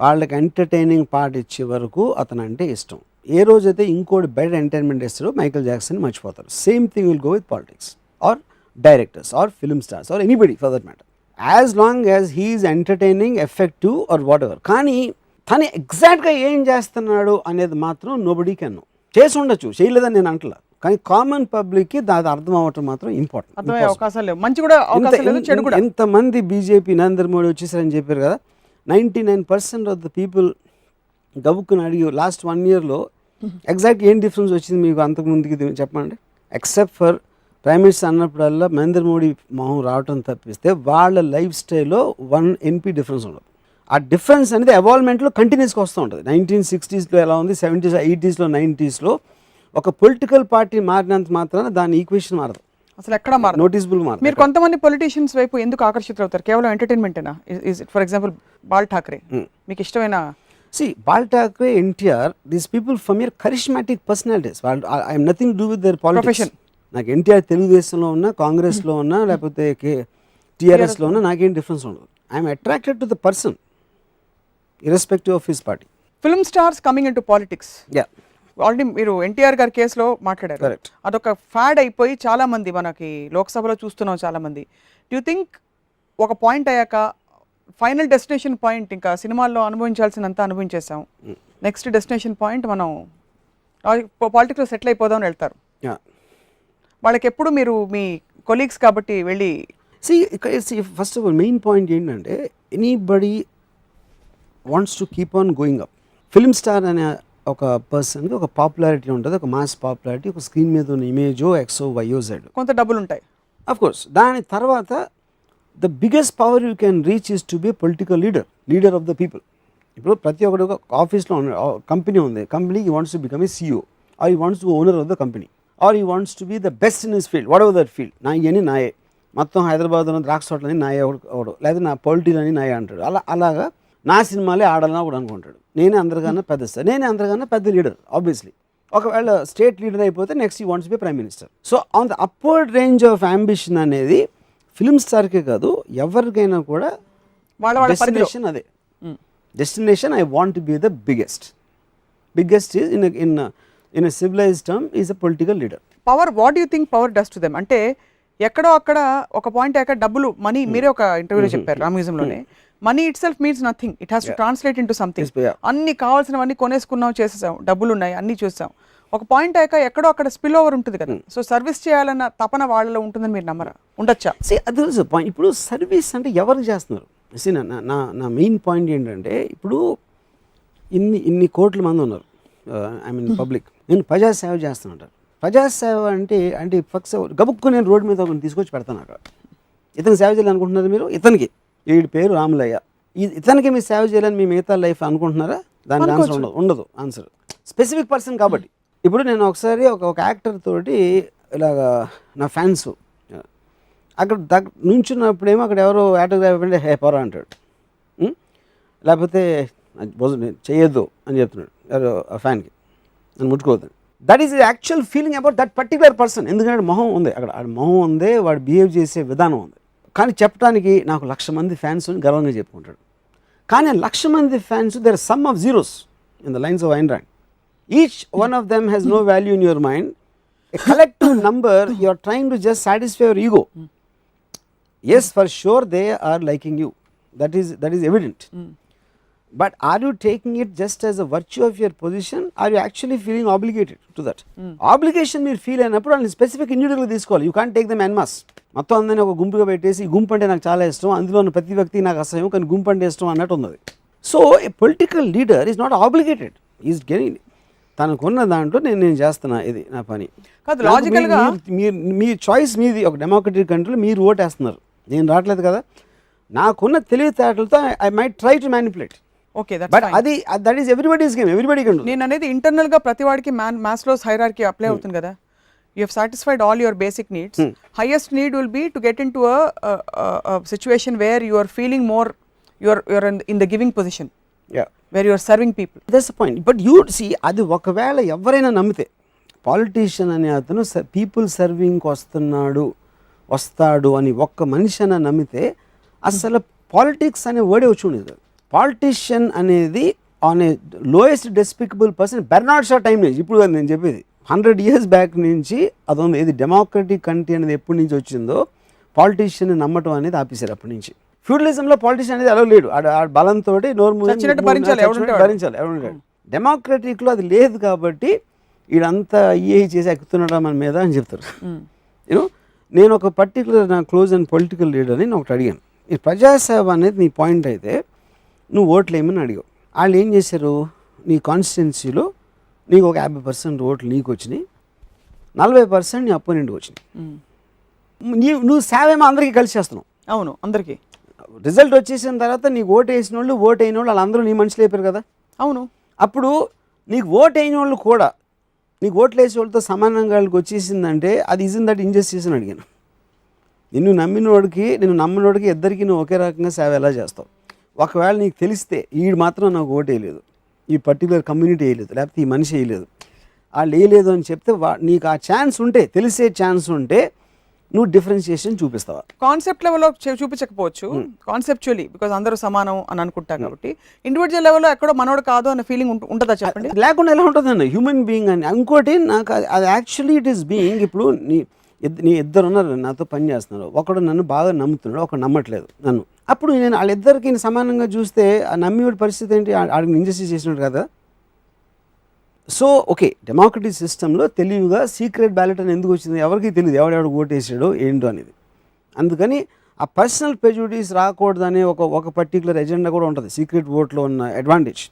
వాళ్ళకి ఎంటర్టైనింగ్ పార్ట్ ఇచ్చే వరకు అతను అంటే ఇష్టం. ఏ రోజైతే ఇంకోటి బెటర్ ఎంటర్టైన్మెంట్ ఇస్తారో మైకేల్ జాక్సన్ మర్చిపోతారు. Same thing will go with politics or directors or film stars or anybody for that matter, as long as he's entertaining, effective or whatever. కానీ తను ఎగ్జాక్ట్గా ఏం చేస్తున్నాడు అనేది మాత్రం నోబడీ కెన్ నో. చేసి ఉండొచ్చు, చేయలేదని నేను అంటలా, కానీ కామన్ పబ్లిక్కి దాని అర్థం అవ్వటం మాత్రం ఇంపార్టెంట్. అవకాశాలు లేవు, మంచి కూడా అవకాశం లేదు, చెడు కూడా. ఎంతమంది బీజేపీ నరేంద్ర మోడీ వచ్చేసారని చెప్పారు కదా, 99% ఆఫ్ ద పీపుల్ గబుక్కుని అడిగి లాస్ట్ 1 yearలో ఎగ్జాక్ట్ ఏం డిఫరెన్స్ వచ్చింది మీకు అంతకుముందుకి చెప్పండి. ఎక్సెప్ట్ ఫర్ ప్రైమ్ మినిస్టర్ అన్నప్పుడల్లా నరేంద్ర మోడీ మొహం రావటం తప్పిస్తే వాళ్ళ లైఫ్ స్టైల్లో 1 MP డిఫరెన్స్ ఉండదు. ఆ డిఫరెన్స్ అనేది ఎవాల్వ్మెంట్లో కంటిన్యూస్గా వస్తూ ఉంటుంది. 1960sలో ఎలా ఉంది, 70s, 80sలో, 90sలో ఒక పొలిటికల్ పార్టీ మారినంత మాత్రాన దాని ఈక్వేషన్ మారదు, అసలు ఎక్కడ మారదు, నోటీసబుల్ మారదు. మీరు కొంతమంది పొలిటీషియన్స్ వైపు ఎందుకు ఆకర్షితులవుతారు? కేవలం ఎంటర్టైన్మెంటేనా? ఫర్ ఎగ్జాంపుల్ బాల్ ఠాక్రే మీకు ఇష్టమైన? Bal Thackeray, NTR, these people from your charismatic personalities. వాళ్ళు I am nothing do with their politics. నాకు ఎన్టీఆర్ తెలుగుదేశంలో ఉన్నా, కాంగ్రెస్లో ఉన్నా, లేకపోతే టీఆర్ఎస్లో ఉన్నా నాకేం డిఫరెన్స్ ఉండదు. I'm attracted to the person irrespective of his party. Film stars coming in to politics, already మీరు ఎన్టీఆర్ గారి కేసులో మాట్లాడారు, అదొక ఫ్యాడ్ అయిపోయి చాలా మంది మనకి లోక్సభలో చూస్తున్నాం చాలా మంది. డూ యూ థింక్ ఒక పాయింట్ అయ్యాక ఫైనల్ డెస్టినేషన్ పాయింట్ ఇంకా సినిమాల్లో అనుభవించాల్సినంత అనుభవించేసాం, నెక్స్ట్ డెస్టినేషన్ పాయింట్ మనం పాలిటిక్స్లో సెటిల్ అయిపోదామని వెళ్తారు? వాళ్ళకి ఎప్పుడు మీరు మీ కొలీగ్స్ కాబట్టి వెళ్ళి first of all main point ఏంటంటే anybody wants to keep on going up. Film star అనే ఒక పర్సన్కి ఒక పాపులారిటీ ఉంటుంది, ఒక మాస్ పాపులారిటీ, ఒక స్క్రీన్ మీద ఉన్న ఇమేజో ఎక్సో వైయో జెడ్, కొంత డబ్బులు ఉంటాయి. అఫ్ కోర్స్ దాని తర్వాత the biggest power you can reach is to be political leader of the people. ఇప్పుడు ప్రతి ఒక్కరు ఒక ఆఫీస్లో కంపెనీ ఉంది, కంపెనీకి wants to become a CEO or he wants to owner of the company or he wants to be the best in his field, whatever that field. నా ఇవన్నీ నాయే, మొత్తం హైదరాబాద్లో ద్రాక్ష తోటలని నాయే అవడం, లేదా నా పొలిటీలని నాయే అంటాడు. అలాగా నా సినిమాలే ఆడాలని కూడా అనుకుంటాడు. నేనే అందరికన్నా పెద్ద స్టార్, నేనే అందరికన్నా పెద్ద లీడర్. ఆబ్వియస్లీ ఒకవేళ స్టేట్ లీడర్ అయిపోతే నెక్స్ట్ ఈ wants B prime minister. So on the upward range of ambition అనేది ఫిల్మ్ స్టార్కే కాదు ఎవరికైనా కూడా డెస్టినేషన్ అదే. Destination I want be the biggest is in a civilised term is a political leader. Power, what you think power does to them? అంటే ఎక్కడో అక్కడ ఒక point అయ్యాక డబ్బులు, మనీ, మీరే ఒక ఇంటర్వ్యూలో చెప్పారు రామ్యూజియంలోనే, money itself means nothing, it has to translate into something. అన్ని కావాల్సినవన్నీ కొనేసుకున్నాం, చేసేసాం, డబ్బులు ఉన్నాయి, అన్నీ చూసాం. ఒక పాయింట్ అయ్యాక ఎక్కడో అక్కడ స్పిల్ ఓవర్ ఉంటుంది కదా. సో సర్వీస్ చేయాలన్న తపన వాళ్ళలో ఉంటుందని మీరు నమ్మరా? ఉండొచ్చా? అది పాయింట్. ఇప్పుడు సర్వీస్ అంటే ఎవరు చేస్తున్నారు? నా మెయిన్ పాయింట్ ఏంటంటే ఇప్పుడు ఇన్ని కోట్ల మంది ఉన్నారు, ఐ మీన్ పబ్లిక్, నేను ప్రజాసేవ చేస్తానంటారు. ప్రజాసేవ అంటే ఫక్స్ గబుక్కు నేను రోడ్డు మీద ఒకరిని తీసుకొచ్చి పెడతాను అక్కడ, ఇతను సేవ చేయాలనుకుంటున్నారు మీరు, ఇతనికి వీడి పేరు రాములయ్య, ఇతనికి మీరు సేవ చేయాలని మీ మిగతా లైఫ్ అనుకుంటున్నారా? దానికి ఆన్సర్ ఉండదు ఆన్సర్ స్పెసిఫిక్ పర్సన్ కాబట్టి. ఇప్పుడు నేను ఒకసారి ఒక యాక్టర్ తోటి ఇలాగా నా ఫ్యాన్స్ అక్కడ నుంచున్నప్పుడేమో అక్కడ ఎవరో ఆటోగ్రాఫ్ అంటే హే పోరా అంటాడు, లేకపోతే చేయొద్దు అని చెప్తున్నాడు ఎవరో ఆ ఫ్యాన్కి, నన్ను ముట్టుకోవద్దు. That is actual feeling about that particular person. ఎందుకంటే మొహం ఉంది అక్కడ, మొహం ఉంది, వాడు బిహేవ్ చేసే విధానం ఉంది. కానీ చెప్పడానికి నాకు 1,00,000 మంది ఫ్యాన్స్ అని గర్వంగా చెప్పుకుంటాడు. కానీ 1,00,000 మంది fans there are some of zeros in the lines of Ayn Rand. Each one of them has no value in your mind a collective number, you are trying to just satisfy your ego. Yes, for sure they are liking you, that is evident. But are you taking it just as a virtue of your position? Are you actually feeling obligated to that? Obligation మీరు feel అయినప్పుడు వాళ్ళని specific ఇండివిజువల్గా తీసుకోవాలి. You can't take them en masse. మొత్తం అందరినీ ఒక గుంపుగా పెట్టేసి ఈ గుంపు అంటే నాకు చాలా ఇష్టం, అందులో ఉన్న ప్రతి వ్యక్తి నాకు అసహ్యం, కానీ గుంపు అంటే ఇష్టం అన్నట్టు ఉన్నది. So A political leader is not obligated, is getting తనకున్న దాంట్లో నేను చేస్తున్నా, ఇది నా పని కాదు. లాజికల్గా మీ చాయిస్ మీది. ఒక డెమోక్రటిక్ కంట్రీలో మీరు ఓటేస్తున్నారు, నేను రావట్లేదు కదా. నాకున్న తెలివితేటలతో I might try to manipulate. Okay, but అది that is everybody's game, everybody can do. నేను అనేది ఇంటర్నల్ గా ప్రతి వాడికి మాస్లోస్ హైరార్కీ అప్లై అవుతుంది కదా. You have satisfied all your basic needs. Highest need will be to get into a situation where you are feeling more, your in the giving position, where you are serving people. That's the point. But you see, అది ఒకవేళ ఎవరైనా నమ్మితే, politician అనే అతను people సర్వింగ్కి వస్తాడు అని ఒక్క మనిషి అని నమ్మితే అసలు పాలిటిక్స్ అనే వర్డే వచ్చి ఉండేది. పాలిటీషియన్ అనేది on a lowest despicable person Bernard Shaw time నుంచి, ఇప్పుడు నేను చెప్పేది 100 years బ్యాక్ నుంచి అదొంది. ఇది డెమోక్రటిక్ కంట్రీ అనేది ఎప్పటి నుంచి వచ్చిందో పాలిటీషియన్ నమ్మటం అనేది ఆపేశారు అప్పటి నుంచి. ఫ్యూడలిజంలో పాలిటీషియన్ అనేది అలా లేడు, ఆ బలంతో భరించాలి. ఎవరు డెమోక్రటిక్లో అది లేదు కాబట్టి వీడంతా చేసి ఎక్కుతున్నాడా మన మీద అని చెప్తారు. యూనో, నేను ఒక పర్టికులర్ నా క్లోజ్ అండ్ పొలిటికల్ లీడర్ని నేను ఒకటి అడిగాను, ఈ ప్రజాసేవ అనేది నీ పాయింట్ అయితే నువ్వు ఓట్లు ఏమని అడిగావు. వాళ్ళు ఏం చేశారు, నీ కాన్స్టిట్యున్సీలో నీకు ఒక 50% ఓట్లు నీకు వచ్చినాయి, 40% నీ అపోనెంట్కి వచ్చినాయి. నువ్వు సేవ ఏమో అందరికీ కలిసి చేస్తున్నావు. అవును, అందరికీ. రిజల్ట్ వచ్చేసిన తర్వాత నీకు ఓటు వేసిన వాళ్ళు, ఓటు అయిన వాళ్ళు వాళ్ళందరూ నీ మనుషులు అయిపోయారు కదా. అవును. అప్పుడు నీకు ఓటు అయిన వాళ్ళు కూడా నీకు ఓట్లు వేసే వాళ్ళతో సమానంగా వాళ్ళకి వచ్చేసిందంటే అది ఇజన్ దట్ ఇంజస్టిస్ అని అడిగాను. నిన్ను నమ్మినోడికి ఇద్దరికి నువ్వు ఒకే రకంగా సేవ ఎలా చేస్తావు? ఒకవేళ నీకు తెలిస్తే వీడు మాత్రం నాకు ఓటు వేయలేదు, ఈ పర్టికులర్ కమ్యూనిటీ వేయలేదు, లేకపోతే ఈ మనిషి వేయలేదు, వాళ్ళు వేయలేదు అని చెప్తే నీకు ఆ ఛాన్స్ ఉంటే, తెలిసే ఛాన్స్ ఉంటే నువ్వు డిఫరెన్షియేషన్ చూపిస్తావా? కాన్సెప్ట్ లెవెల్లో చూపించకపోవచ్చు, కాన్సెప్చువల్లీ, బికాజ్ అందరూ సమానం అని అనుకుంటాం కాబట్టి. ఇండివిజువల్ లెవెల్లో ఎక్కడో మనోడు కాదు అన్న ఫీలింగ్ ఉంటుందా చెప్పండి? లేకుండా ఎలా ఉంటుందండి హ్యూమన్ బీయింగ్ అని. ఇంకోటి నాకు అది యాక్చువల్లీ ఇట్ ఈస్ బీయింగ్. ఇప్పుడు నీ ఇద్దరు ఉన్నారు నాతో పని చేస్తున్నారు, ఒకడు నన్ను బాగా నమ్ముతున్నాడు, ఒకడు నమ్మట్లేదు నన్ను. అప్పుడు నేను వాళ్ళిద్దరికి సమానంగా చూస్తే ఆ నమ్మివాడి పరిస్థితి ఏంటి? ఆడికి ఇంజస్టిస్ చేసినట్టు కదా. సో ఓకే, డెమోక్రటిక్ సిస్టంలో తెలివిగా సీక్రెట్ బ్యాలెట్ అని ఎందుకు వచ్చింది? ఎవరికి తెలియదు ఎవడెవడు ఓటేసాడో ఏంటో అనేది. అందుకని ఆ పర్సనల్ ప్రెజుడిస్ రాకూడదనే ఒక పర్టికులర్ ఎజెండా కూడా ఉంటుంది సీక్రెట్ ఓట్లో ఉన్న అడ్వాంటేజ్.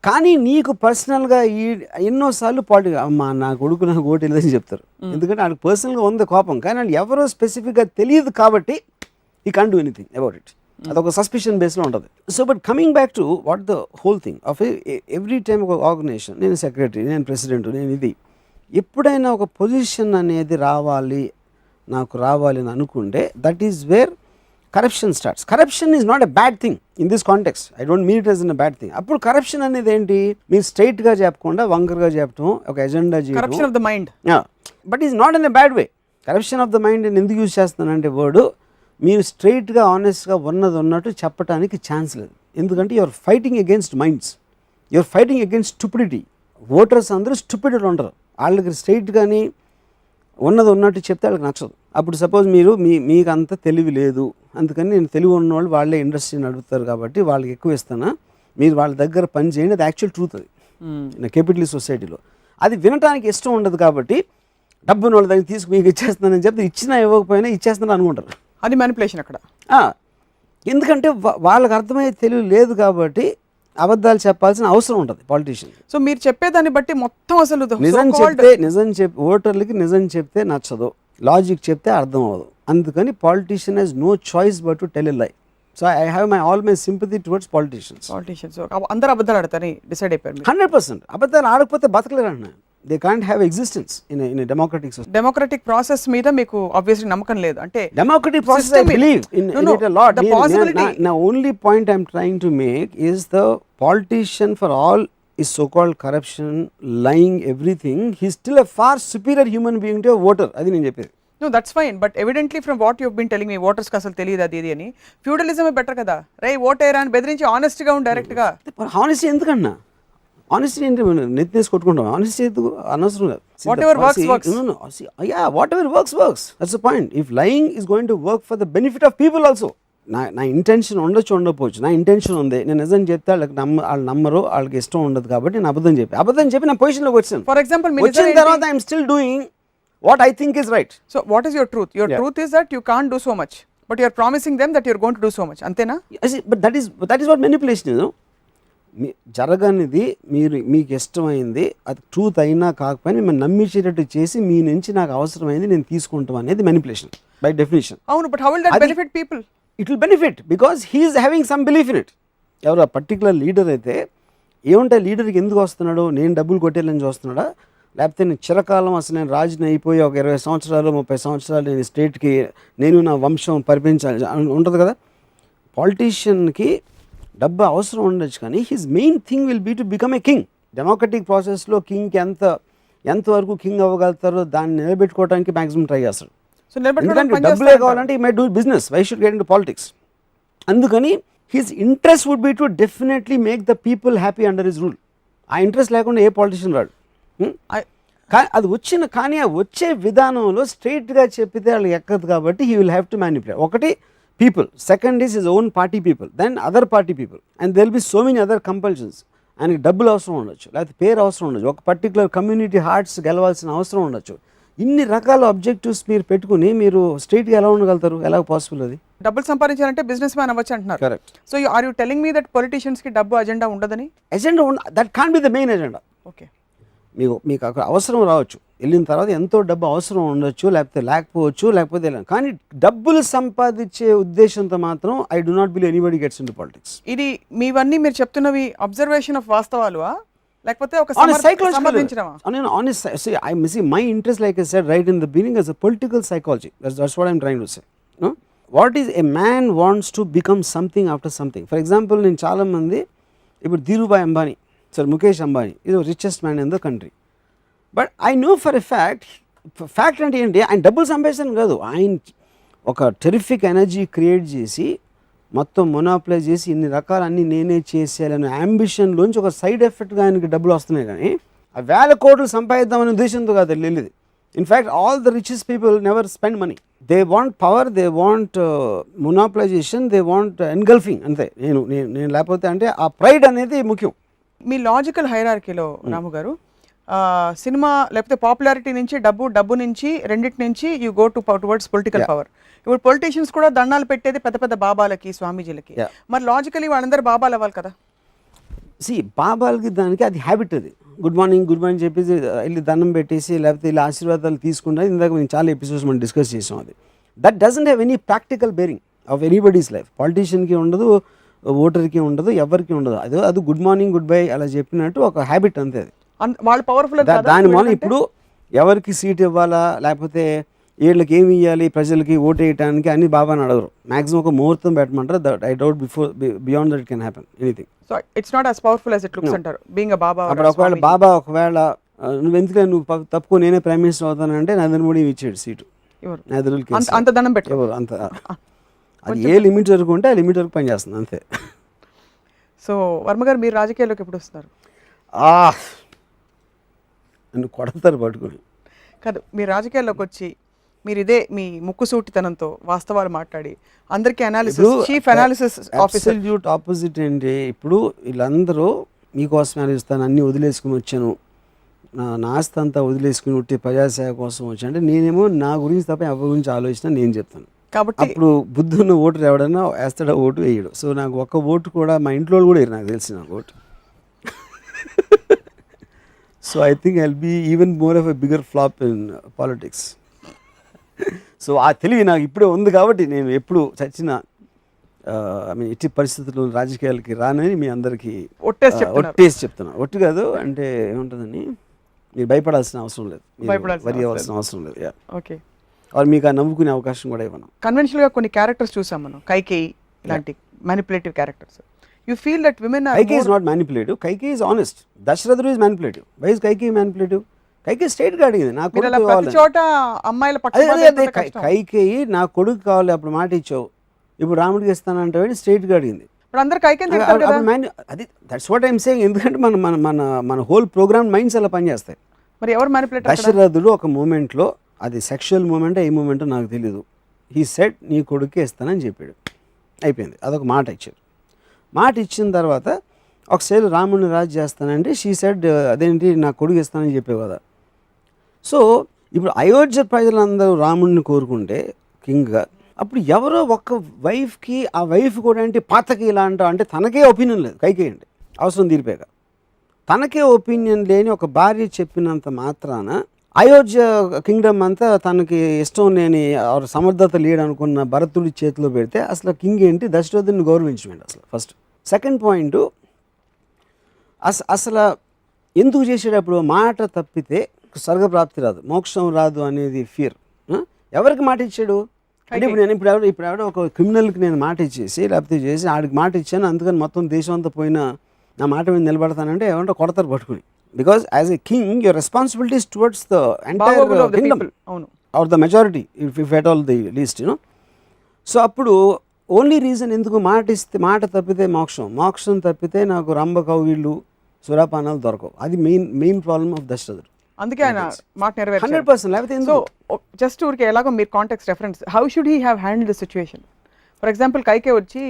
కానీ నీకు పర్సనల్గా ఎన్నోసార్లు పాలిటిక్స్ అమ్మా నా కొడుకు నాకు ఓటు లేదని చెప్తారు, ఎందుకంటే వాళ్ళకి పర్సనల్గా ఉంది కోపం, కానీ వాళ్ళు ఎవరో స్పెసిఫిక్గా తెలియదు కాబట్టి ఈ can't do anything about it. అదొక సస్పిషన్ బేస్లో ఉంటుంది. So but coming back to what the whole thing of every time ఒక ఆర్గనైజేషన్, నేను సెక్రటరీ, నేను ప్రెసిడెంట్, నేను ఇది, ఎప్పుడైనా ఒక పొజిషన్ అనేది నాకు రావాలి అని అనుకుంటే that is where corruption starts. Corruption is not a bad thing in this context. I don't mean it as a bad thing. అప్పుడు కరప్షన్ అనేది ఏంటి? మీరు స్ట్రైట్గా చెప్పకుండా వంకరగా చెప్పడం, ఒక ఎజెండా చేయడం. Corruption of the mind. But is not in a bad way. Corruption of the mind నేను ఎందుకు యూజ్ చేస్తానంటే వర్డ్, మీరు స్ట్రైట్గా ఆనెస్ట్గా ఉన్నట్టు చెప్పడానికి ఛాన్స్ లేదు. ఎందుకంటే you're fighting against minds, you're fighting against stupidity. Voters అందరూ స్టూపిడిటీ ఉంటారు, వాళ్ళకి స్ట్రైట్ కానీ ఉన్నట్టు చెప్తే వాళ్ళకి నచ్చదు. అప్పుడు సపోజ్ మీకు అంత తెలివి లేదు, అందుకని నేను తెలివి ఉన్నవాళ్ళు వాళ్ళే ఇండస్ట్రీ నడుపుతారు కాబట్టి వాళ్ళకి ఎక్కువ ఇస్తానా, మీరు వాళ్ళ దగ్గర పని చేయండి, అది యాక్చువల్ ట్రూత్. అది కేపిటలిస్ట్ సొసైటీలో అది వినటానికి ఇష్టం ఉండదు కాబట్టి డబ్బుని వాళ్ళ దగ్గర తీసుకు మీకు ఇచ్చేస్తున్నానని చెప్తే ఇచ్చినా ఇవ్వకపోయినా ఇచ్చేస్తున్నా అనుకుంటారు. అది మ్యానిపులేషన్ అక్కడ. ఎందుకంటే వాళ్ళకి అర్థమయ్యే తెలివి లేదు కాబట్టి అబద్ధాలు చెప్పాల్సిన అవసరం ఉంటుంది పాలిటీషియన్. సో మీరు చెప్పేదాన్ని బట్టి మొత్తం అసలు ఓటర్లకి నిజం చెప్తే నచ్చదు, లాజిక్ చెప్తే అర్థం అవ్వదు. అందుకని politician he's no choice but to tell a lie. So I have all my sympathy towards politicians. అందరూ అబద్ధాలు ఆడతారని డిసైడ్ అయిపోయారు. 100% అబద్ధాలు ఆడకపోతే బతకలేరు అన్న. They can't have existence in democratic system. Democratic process మీద మీకు ఆబ్వియస్లీ నమ్మకం లేదు అంటే. Democratic process I believe in it a lot. The only point I'm trying to make is the politician, for all is so-called corruption, lying, everything, he's still a far superior human being to a voter. అది నేను చెప్పేది. No, that's fine, but evidently from what you've been telling me, voters కి అసలు తెలియదు అది ఇది అని. ఫ్యూడలిజమే better కదా. రే ఓటేరా అని బెదిరించి ఆనెస్ట్ గా ఉండి డైరెక్ట్ గా. హానెస్టీ ఎందుకన్నా? ఆనెస్టీ ఏంటి, నెత్తినేసి కొట్టుకుంటాం, ఆనెస్టీ అనవసరం లేదు. Whatever works, works. Whatever works. That's the point. If lying is going to work for the benefit of people also. నా ఇంటెన్షన్ ఉండకపోవచ్చు, నా ఇంటెన్షన్ ఉంది, నేను నిజం చెప్తే వాళ్ళు నమ్మరు, వాళ్ళకి ఇష్టం ఉండదు కాబట్టి నేను అబద్ధం చెప్పి నా పొజిషన్లోకి వచ్చాను. ఫర్ ఎగ్జాంపుల్ వచ్చిన తర్వాత I'm still doing what I think is right. So what is your truth? Your truth is that you can't do so much, but you're promising them that you're going to do so much, అంతేనా? But that is what manipulation. జరగనిది మీకు ఇష్టమైంది, అది truth అయినా కాకపోయినా మిమ్మల్ని నమ్మించేటట్టు చేసి మీ నుంచి నాకు అవసరమైంది నేను తీసుకుంటాం అనేది మెనిపులేషన్ బై డెఫినేషన్. అవును, but how will that benefit people? It will benefit because he is having some belief in it. ఎవరు ఆ పర్టికులర్ లీడర్ అయితే ఏముంటే లీడర్కి ఎందుకు వస్తున్నాడు, నేను డబ్బులు కొట్టేయాలని చూస్తున్నాడా, లేకపోతే నేను చిరకాలం అసలు నేను రాజుని అయిపోయి ఒక 20 సంవత్సరాలు 30 సంవత్సరాలు నేను స్టేట్కి నేను నా వంశం పరిపించాలి ఉంటుంది కదా. పాలిటీషియన్కి డబ్బు అవసరం ఉండొచ్చు, కానీ his main thing will be to become a king. Democratic ప్రాసెస్లో కింగ్కి ఎంతవరకు కింగ్ అవ్వగలుగుతారో దాన్ని నిలబెట్టుకోవడానికి మ్యాక్సిమం ట్రై చేస్తాడు. సో ఎందుకంటే డబ్బులే కావాలంటే ఈ may do business, why should get into politics. అందుకని his interest would be to definitely make the people happy under his rule. ఆ ఇంట్రెస్ట్ లేకుండా ఏ పాలిటిషియన్ రాడు. అది కానీ ఆ వచ్చే విధానంలో స్ట్రైట్గా చెప్పితే వాళ్ళకి ఎక్కదు కాబట్టి he will have to manipulate. ఒకటి people, second is his own party people, then other party people, and there will be so many other compulsions. ఆయనకి డబ్బులు అవసరం ఉండొచ్చు, లేకపోతే పేరు అవసరం ఉండొచ్చు, ఒక పర్టికులర్ కమ్యూనిటీ హార్ట్స్ గెలవాల్సిన అవసరం ఉండొచ్చు. ఇన్ని రకాల ఆబ్జెక్టివ్స్ మీరు పెట్టుకుని మీరు స్ట్రైట్గా ఎలా ఉండగలుగుతారు? ఎలా పాసిబుల్ అది? డబ్బులు సంపాదించాలంటే బిజినెస్ మ్యాన్ అవ్వచ్చు అంటున్నారు. Correct. So are you telling me that పొలిటీషియన్స్కి డబ్బు అజెండా ఉండదని? Agenda that can be the main agenda. Okay, మీకు అక్కడ అవసరం రావచ్చు, వెళ్ళిన తర్వాత ఎంతో డబ్బు అవసరం ఉండొచ్చు, లేకపోవచ్చు, లేకపోతే కానీ డబ్బులు సంపాదించే ఉద్దేశంతో మాత్రం I do not believe anybody gets in to politics. ఇది మీవన్నీ మీరు చెప్తున్నవి అబ్జర్వేషన్ ఆఫ్ వాస్తవాలు లేకపోతే ఒక సంబంధించినవా? My interest, like I said right in the beginning, is a political psychology. That's what I'm trying to say. No? What is a man wants to become something after something. For example, నేను చాలా మంది ఇప్పుడు Dhirubhai Ambani, sir Mukesh Ambani is richest man in the country. But I know for a fact అంటే ఏంటి, ఆయన డబ్బులు సంపాదించడం కాదు, ఆయన ఒక టెరిఫిక్ ఎనర్జీ క్రియేట్ చేసి మొత్తం మొనాప్లై చేసి ఇన్ని రకాల అన్ని నేనే చేసేయాలనే అంబిషన్లోంచి ఒక సైడ్ ఎఫెక్ట్గా ఆయనకి డబ్బులు వస్తున్నాయి, కానీ ఆ 1000 కోట్లు సంపాదిద్దామనే ఉద్దేశంతో కాదు వెళ్ళేది. In fact all the richest people never spend money. They want power, they want monopolization, they want engulfing, అంతే. నేను లేకపోతే అంటే ఆ ప్రైడ్ అనేది ముఖ్యం. మీ లాజికల్ హైరార్కీలో రాము గారు, సినిమా లేకపోతే పాపులారిటీ నుంచి డబ్బు నుంచి రెండింటి నుంచి you go towards political power. ఇప్పుడు పొలిటీషియన్స్ కూడా దండాలు పెట్టేది పెద్ద పెద్ద బాబాలకి, స్వామీజీలకి. మరి లాజికలీ వాళ్ళందరూ బాబాలు అవ్వాలి కదా? బాబాలకి దానికి అది హ్యాబిట్. అది గుడ్ మార్నింగ్ చెప్పేసి వెళ్ళి దండం పెట్టేసి లేకపోతే ఇలా ఆశీర్వాదాలు తీసుకుంటే, ఇందాక మేము చాలా ఎపిసోడ్స్ మనం డిస్కస్ చేసాం. అది that doesn't have any practical bearing of anybody's life. పాలిటీషియన్కి ఉండదు, ఓటర్కి ఉండదు, ఎవరికి ఉండదు. అది గుడ్ మార్నింగ్ గుడ్ బై అలా చెప్పినట్టు ఒక హ్యాబిట్ అంతే. అది వాళ్ళు పవర్ఫుల్. దాని వల్ల ఇప్పుడు ఎవరికి సీట్ ఇవ్వాలా, లేకపోతే వీళ్ళకి ఏమి ఇవ్వాలి, ప్రజలకి ఓటు వేయడానికి అని బాబాని అడగరు. మ్యాక్సిమం ఒక ముహూర్తం పెట్టమంటారు. I doubt beyond that can happen anything. So it's not as powerful as it looks అంటారు బీయింగ్ అ బాబా. అప్పుడు ఒకవేళ నువ్వు ఎందుకంటే నువ్వు తప్పుకో నేనే ప్రైమ్ మినిస్టర్ అవుతానంటే నరేంద్ర మోడీ ఇచ్చాడు సీటు. అంత దండం పెట్టారు. అంత అది ఏ లిమిట్ వరకు ఉంటే ఆ లిమిట్ వరకు పనిచేస్తుంది అంతే. సో వర్మ గారు, మీరు రాజకీయాల్లోకి ఎప్పుడు వస్తున్నారు? నన్ను కొడతారు పట్టుకుని కాదు, మీరు రాజకీయాల్లోకి వచ్చి మీరు ఇదే మీ ముక్కుసూటితనంతో వాస్తవాలు మాట్లాడి అందరికీ చీఫ్ అనాలిసిస్ ఆఫీసర్ ఆపోజిట్ ఏంటి, ఇప్పుడు వీళ్ళందరూ మీకోసం ఆలోచిస్తాను, అన్నీ వదిలేసుకుని వచ్చాను, నా ఆస్తి అంతా వదిలేసుకుని ఉట్టి ప్రజాసేవ కోసం వచ్చాను అంటే, నేనేమో నా గురించి తప్ప ఎవరి గురించి ఆలోచించినా నేను చెప్తాను. కాబట్టి అప్పుడు బుద్ధున్న ఓటు ఎవడన్నా వేస్తాడా, ఓటు వేయడు. సో నాకు ఒక్క ఓటు కూడా మా ఇంట్లో కూడా వేయరు, నాకు తెలిసి నాకు vote. So I think I will be even more of a bigger flop in politics. So ఆ తెలివి నాకు ఇప్పుడే ఉంది కాబట్టి నేను ఎప్పుడు చచ్చిన ఎట్టి పరిస్థితుల్లో రాజకీయాలకి రానని మీ అందరికీ ఒట్టేసి చెప్తున్నా. ఒట్టు కాదు అంటే ఏముంటుందని మీరు భయపడాల్సిన అవసరం లేదు, వరి అవ్వాల్సిన అవసరం లేదు. ఓకే, వాళ్ళు మీకు ఆ నవ్వుకునే అవకాశం కూడా ఇవ్వను. కన్వెన్షనల్గా కొన్ని క్యారెక్టర్స్ చూసాం మనం, కైకేయి లాంటి manipulative characters. You feel that women are Kaikeyi is not manipulative. Kaikeyi is honest. Dasharathu is manipulative. Why is Kaikeyi manipulative? Kaikeyi straight గా అడిగింది, నా కొడుకు కావాలి. ప్రతి చోట అమ్మాయిల పక్కన కైకేయి నా కొడుకు కావాలి, అప్పుడు మాట ఇచ్చావు, ఇప్పుడు రాముడికి ఇస్తానంటే స్ట్రైట్ గా అడిగింది. ఇప్పుడు అందరు కైకేని తిడతారు కదా. అది దట్స్ వాట్ ఐఎమ్ సేయింగ్. ఎందుకంటే మన మన మన మన హోల్ ప్రోగ్రామ్ మైండ్స్ అలా పనిచేస్తాయి. మరి ఎవరు మ్యానిపులేట్? దశరథుడు ఒక మూమెంట్లో, అది సెక్షువల్ మూమెంట్ ఏ మూమెంటో నాకు తెలీదు, హీ సెడ్ నీ కొడుకే ఇస్తానని చెప్పాడు. అయిపోయింది, అదొక మాట ఇచ్చారు. మాట ఇచ్చిన తర్వాత ఒకసారి రాముడిని రాజు చేస్తానంటే షీ సెడ్ అదేంటి నా కొడుకు ఇస్తానని చెప్పావు కదా. సో ఇప్పుడు అయోధ్య ప్రజలందరూ రాముడిని కోరుకుంటే కింగ్గా, అప్పుడు ఎవరో ఒక్క వైఫ్కి, ఆ వైఫ్ కూడా ఏంటి పాతకి ఇలా అంటావు అంటే తనకే ఒపీనియన్ లేదు కైకేయండి, అవసరం తీరిపోయాక తనకే ఒపీనియన్ లేని ఒక భార్య చెప్పినంత మాత్రాన అయోధ్య కింగ్డమ్ అంతా తనకి ఇష్టం లేని సమర్థత లేడనుకున్న భరతుడి చేతిలో పెడితే అసలు కింగ్ ఏంటి, దశరథుడిని గౌరవించమండి అసలు ఫస్ట్. సెకండ్ పాయింట్, అసలు ఎందుకు చేసేటప్పుడు మాట తప్పితే స్వర్గప్రాప్తి రాదు, మోక్షం రాదు అనేది ఫియర్. ఎవరికి మాట ఇచ్చాడు అంటే ఇప్పుడు ఎవడో ఒక క్రిమినల్కి నేను మాట ఇచ్చేసి లేకపోతే చేసి ఆడికి మాట ఇచ్చాను అందుకని మొత్తం దేశం అంతా పోయినా నా మాట మీద నిలబడతానంటే ఏమంటే కొడతారు పట్టుకుని. Because as a king your responsibilities towards the entire kingdom are the majority if at all the least you know. So అప్పుడు ఓన్లీ రీజన్ ఎందుకు మాట తప్పితే మోక్షం తప్పితే నాకు రంభ కౌగిళ్ళు సురాపానాలు దొరకవు. అది మెయిన్ ప్రాబ్లమ్ ఆఫ్ దశరథుడు. అందుకే ఆయన మాట నెరవేర్చారు 100%. లేకపోతే సో జస్ట్ ఊరికి ఎలాగో మీరు context reference, how should he have handle the situation? For example కైకే వచ్చి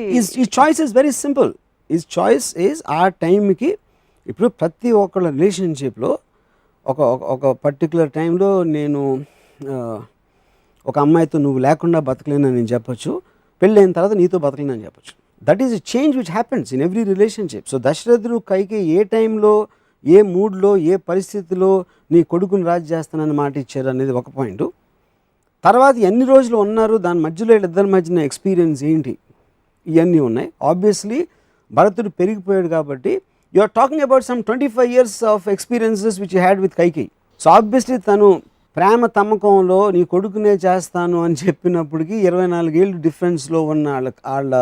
ఈ choice is very simple. Is choice is ఆ టైంకి ఇప్పుడు ప్రతి ఒక్కళ్ళ రిలేషన్షిప్లో ఒక పర్టికులర్ టైంలో నేను ఒక అమ్మాయితో నువ్వు లేకుండా బతకలేనని నేను చెప్పొచ్చు, పెళ్ళైన తర్వాత నీతో బతకలేనని చెప్పొచ్చు. That is a change which happens in every relationship. So దశరథుడు కైకి ఏ టైంలో, ఏ మూడ్లో, ఏ పరిస్థితిలో నీ కొడుకుని రాజు చేస్తానని మాట ఇచ్చారు అనేది ఒక పాయింట్. తర్వాత ఎన్ని రోజులు ఉన్నారు, దాని మధ్యలో వీళ్ళిద్దరి మధ్యన ఎక్స్పీరియన్స్ ఏంటి, ఇవన్నీ ఉన్నాయి. ఆబ్వియస్లీ భరతుడు పెరిగిపోయాడు కాబట్టి you are talking about some 25 years of experiences which you had with Kaikeyi. So obviously తను ప్రేమ తమ్మకంలో నీ కొడుకునే చేస్తాను అని చెప్పినప్పటికీ 24 ఏళ్ళు డిఫరెన్స్లో ఉన్న వాళ్ళ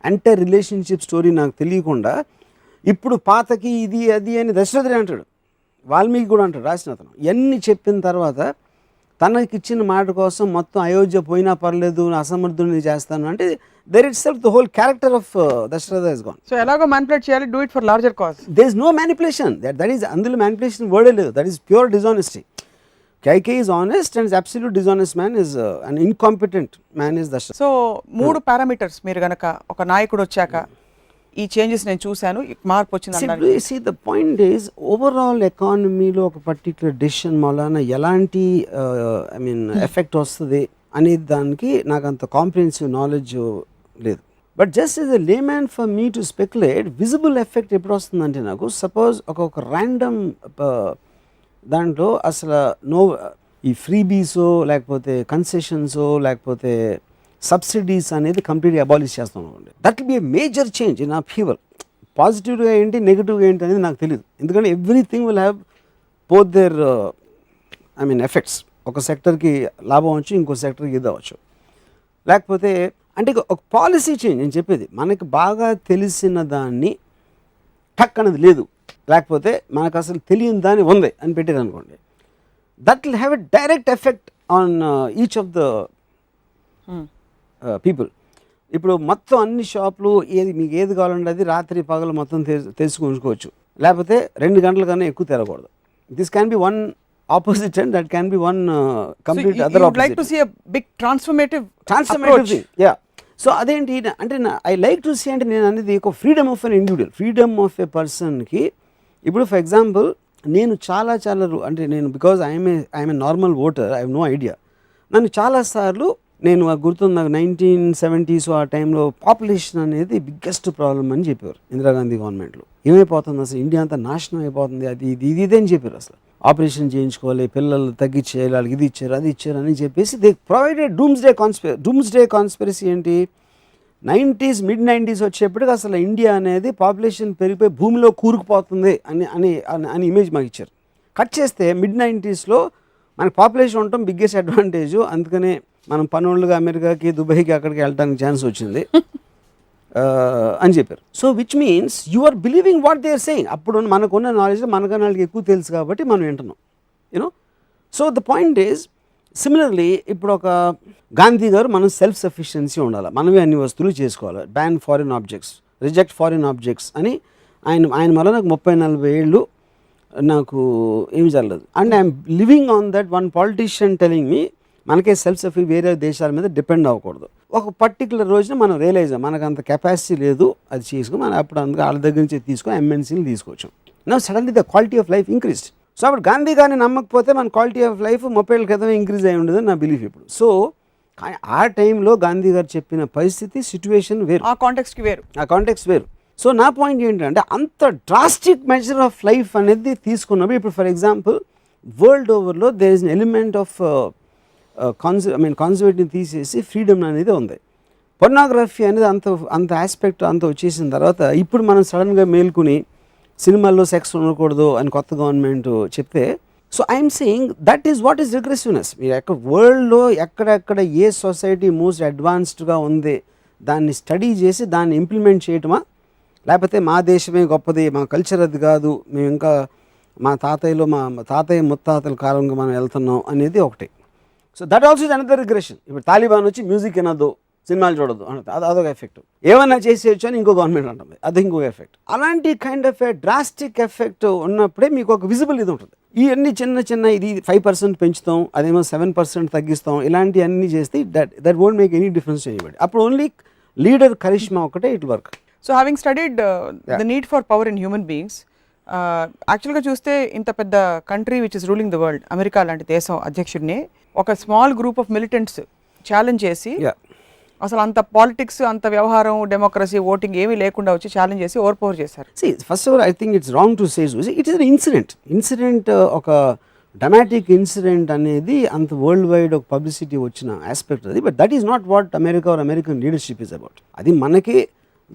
ఎంటైర్ రిలేషన్షిప్ స్టోరీ నాకు తెలియకుండా ఇప్పుడు పాతకి ఇది అది అని దశరథుడే అంటాడు, వాల్మీకి కూడా అంటాడు రాసిన అతను. ఇవన్నీ చెప్పిన తర్వాత తనకిచ్చిన మాట కోసం మొత్తం అయోధ్య పోయినా పర్లేదు అసమర్థుడిని చేస్తాను అంటే there itself the whole character of Dasharatha is gone. So ఎలాగో మ్యానిపులేట్ చేయాలి, do it for larger cause. There is no manipulation, that is అందులో మ్యానిపులేషన్ వర్డే లేదు, that is pure dishonesty. Kaikeyi is honest and absolute dishonest man is an incompetent man is Dasharatha. So 3 parameters మీరు గనక ఒక నాయకుడు వచ్చాక ఈ చేంజెస్ నేను చూశాను, మార్పు వచ్చింది. See the point is overall ఎకానమీలో ఒక పర్టికులర్ డెసిషన్ వలన ఎలాంటి ఎఫెక్ట్ వస్తుంది అనే దానికి నాకు అంత కాంప్రిహెన్సివ్ నాలెడ్జ్ లేదు. But just as a layman for me to speculate visible effect ఎప్పుడు వస్తుందంటే నాకు సపోజ్ ఒక ర్యాండమ్ దాంట్లో అసలు ఈ ఫ్రీబీసో లేకపోతే కన్సెషన్సో లేకపోతే సబ్సిడీస్ అనేది కంప్లీట్గా అబాలిష్ చేస్తాం అనుకోండి, that will be a major change in a people. పాజిటివ్గా ఏంటి నెగిటివ్గా ఏంటి అనేది నాకు తెలియదు, ఎందుకంటే everything will have both their effects. ఒక సెక్టర్కి లాభం అవచ్చు, ఇంకో సెక్టర్కి ఇది అవ్వచ్చు. లేకపోతే అంటే ఒక పాలసీ చేంజ్ నేను చెప్పేది, మనకి బాగా తెలిసిన దాన్ని టక్ అనేది లేదు, లేకపోతే మనకు అసలు తెలియని దాన్ని ఉంది అని పెట్టారు అనుకోండి, that will have a direct effect on each of the people. ఇప్పుడు మొత్తం అన్ని షాపులు మీకు ఏది కావాలంటే అది రాత్రి పగలు మొత్తం తెలుసుకుంచుకోవచ్చు, లేకపోతే 2 గంటల కన్నా ఎక్కువ తెరకూడదు. This can be one opposite and that can be one complete other opposite. Like to see a big transformative yeah. So అదేంటి అంటే ఐ లైక్ టు సీ అంటే నేను అనేది ఒక freedom of an individual, freedom of a పర్సన్కి. ఇప్పుడు for example నేను చాలా అంటే నేను because I'm a normal voter, I have no idea. నన్ను చాలాసార్లు నేను గుర్తుంది నాకు 1970s ఆ టైంలో పాపులేషన్ అనేది బిగ్గెస్ట్ ప్రాబ్లం అని చెప్పారు ఇందిరాగాంధీ గవర్నమెంట్లో. ఏమైపోతుంది అసలు ఇండియా అంతా నాశనం అయిపోతుంది, అది ఇది అని చెప్పారు. అసలు ఆపరేషన్ చేయించుకోవాలి, పిల్లలు తగ్గించేయాలి, వాళ్ళకి ఇది ఇచ్చారు అది ఇచ్చారు అని చెప్పేసి దే ప్రొవైడెడ్ డూమ్స్డే కాన్స్పిరసీ ఏంటి, 90s మిడ్ 90s వచ్చేప్పటికి అసలు ఇండియా అనేది పాపులేషన్ పెరిగిపోయి భూమిలో కూరుకుపోతుంది అని ఇమేజ్ మాకు ఇచ్చారు. కట్ చేస్తే మిడ్ 90sలో మనకి పాపులేషన్ ఉండటం బిగ్గెస్ట్ అడ్వాంటేజ్, అందుకనే మనం పనులుగా అమెరికాకి దుబాయ్కి అక్కడికి వెళ్ళడానికి ఛాన్స్ వచ్చింది అని చెప్పారు. So which means you are believing what they are saying. అప్పుడు మనకున్న నాలెడ్జ్ మనకన్నా వాళ్ళకి ఎక్కువ తెలుసు కాబట్టి మనం వింటున్నాం, you know. So the point is similarly ఇప్పుడు ఒక గాంధీ గారు మనం సెల్ఫ్ సఫిషియన్సీ ఉండాలి, మనమే అన్ని వస్తువులు చేసుకోవాలి, ban foreign objects, reject foreign objects అని ఆయన వల్ల నాకు 30-40 ఏళ్ళు నాకు ఏమి జరగలేదు. And I'm living on that one politician telling me మనకే సెల్ఫ్ సఫీ వేరే దేశాల మీద డిపెండ్ అవ్వకూడదు. ఒక పర్టికులర్ రోజున మనం రియలైజ్ మనకు అంత కెపాసిటీ లేదు అది చేసుకుని మనం అప్పుడు అందుకు వాళ్ళ దగ్గర నుంచి తీసుకొని ఎంఎన్సీని తీసుకొచ్చాం. నా suddenly the quality of life increased. So అప్పుడు గాంధీ గారిని నమ్మకపోతే మన క్వాలిటీ ఆఫ్ లైఫ్ 30 ఏళ్ళ క్రితమే ఇంక్రీజ్ అయి ఉండదు నా బిలీఫ్ ఇప్పుడు. సో ఆ టైంలో గాంధీ గారు చెప్పిన పరిస్థితి సిచ్యువేషన్ వేరు, ఆ కాంటెక్స్ట్ వేరు. సో నా పాయింట్ ఏంటంటే అంత డ్రాస్టిక్ మెజర్ ఆఫ్ లైఫ్ అనేది తీసుకున్నప్పుడు ఇప్పుడు ఫర్ ఎగ్జాంపుల్ వరల్డ్ ఓవర్లో there is an element of conservative తీసేసి ఫ్రీడమ్ అనేది ఉంది. పొర్నోగ్రఫీ అనేది అంత ఆస్పెక్ట్ అంత వచ్చేసిన తర్వాత ఇప్పుడు మనం సడన్గా మేల్కొని సినిమాల్లో సెక్స్ ఉండకూడదు అని కొత్త గవర్నమెంట్ చెప్తే, so I'm saying that is what is regressiveness. మీరు వరల్డ్లో ఎక్కడెక్కడ ఏ సొసైటీ మోస్ట్ అడ్వాన్స్డ్గా ఉంది దాన్ని స్టడీ చేసి దాన్ని ఇంప్లిమెంట్ చేయటమా, లేకపోతే మా దేశమే గొప్పది మా కల్చర్ అది కాదు మేము ఇంకా మా తాతయ్య ముత్తాతల కాలంగా మనం వెళ్తున్నాం అనేది ఒకటి. So that also is another regression. ఇప్పుడు తాలిబాన్ వచ్చి మ్యూజిక్ వినొద్దు సినిమాలు చూడొద్దు అంటే అదొక ఎఫెక్ట్. ఏమన్నా చేసేయచ్చు అని ఇంకో గవర్నమెంట్ అంటుంది, అది ఇంకొక ఎఫెక్ట్. అలాంటి kind of A drastic effect ఉన్నప్పుడే మీకు ఒక విజిబుల్ ఇది ఉంటుంది. ఇవన్నీ చిన్న ఇది 5% పెంచుతాం, అదేమో 7% తగ్గిస్తాం, ఇలాంటివన్నీ చేస్తే that won't make any difference చేయబడి. అప్పుడు ఓన్లీ లీడర్ కరిష్మా ఒకటే it work. So having studied the need for power in human beings, యాక్చువల్గా చూస్తే ఇంత పెద్ద country which is ruling the world, America లాంటి దేశం అధ్యక్షుడిని ఒక small group of militants challenge చేసి అసలు అంత పాలిటిక్స్ అంత వ్యవహారం డెమోక్రసీ ఓటింగ్ ఏమీ లేకుండా వచ్చి ఛాలెంజ్ చేసి ఓవర్ పవర్ చేశారు. First of all I think it's wrong to say it is an incident ఒక డ్రమాటిక్ ఇన్సిడెంట్ అనేది అంత వరల్డ్ వైడ్ ఒక పబ్లిసిటీ వచ్చిన ఆస్పెక్ట్ అది. But that is not what America or American leadership is about. అది మనకి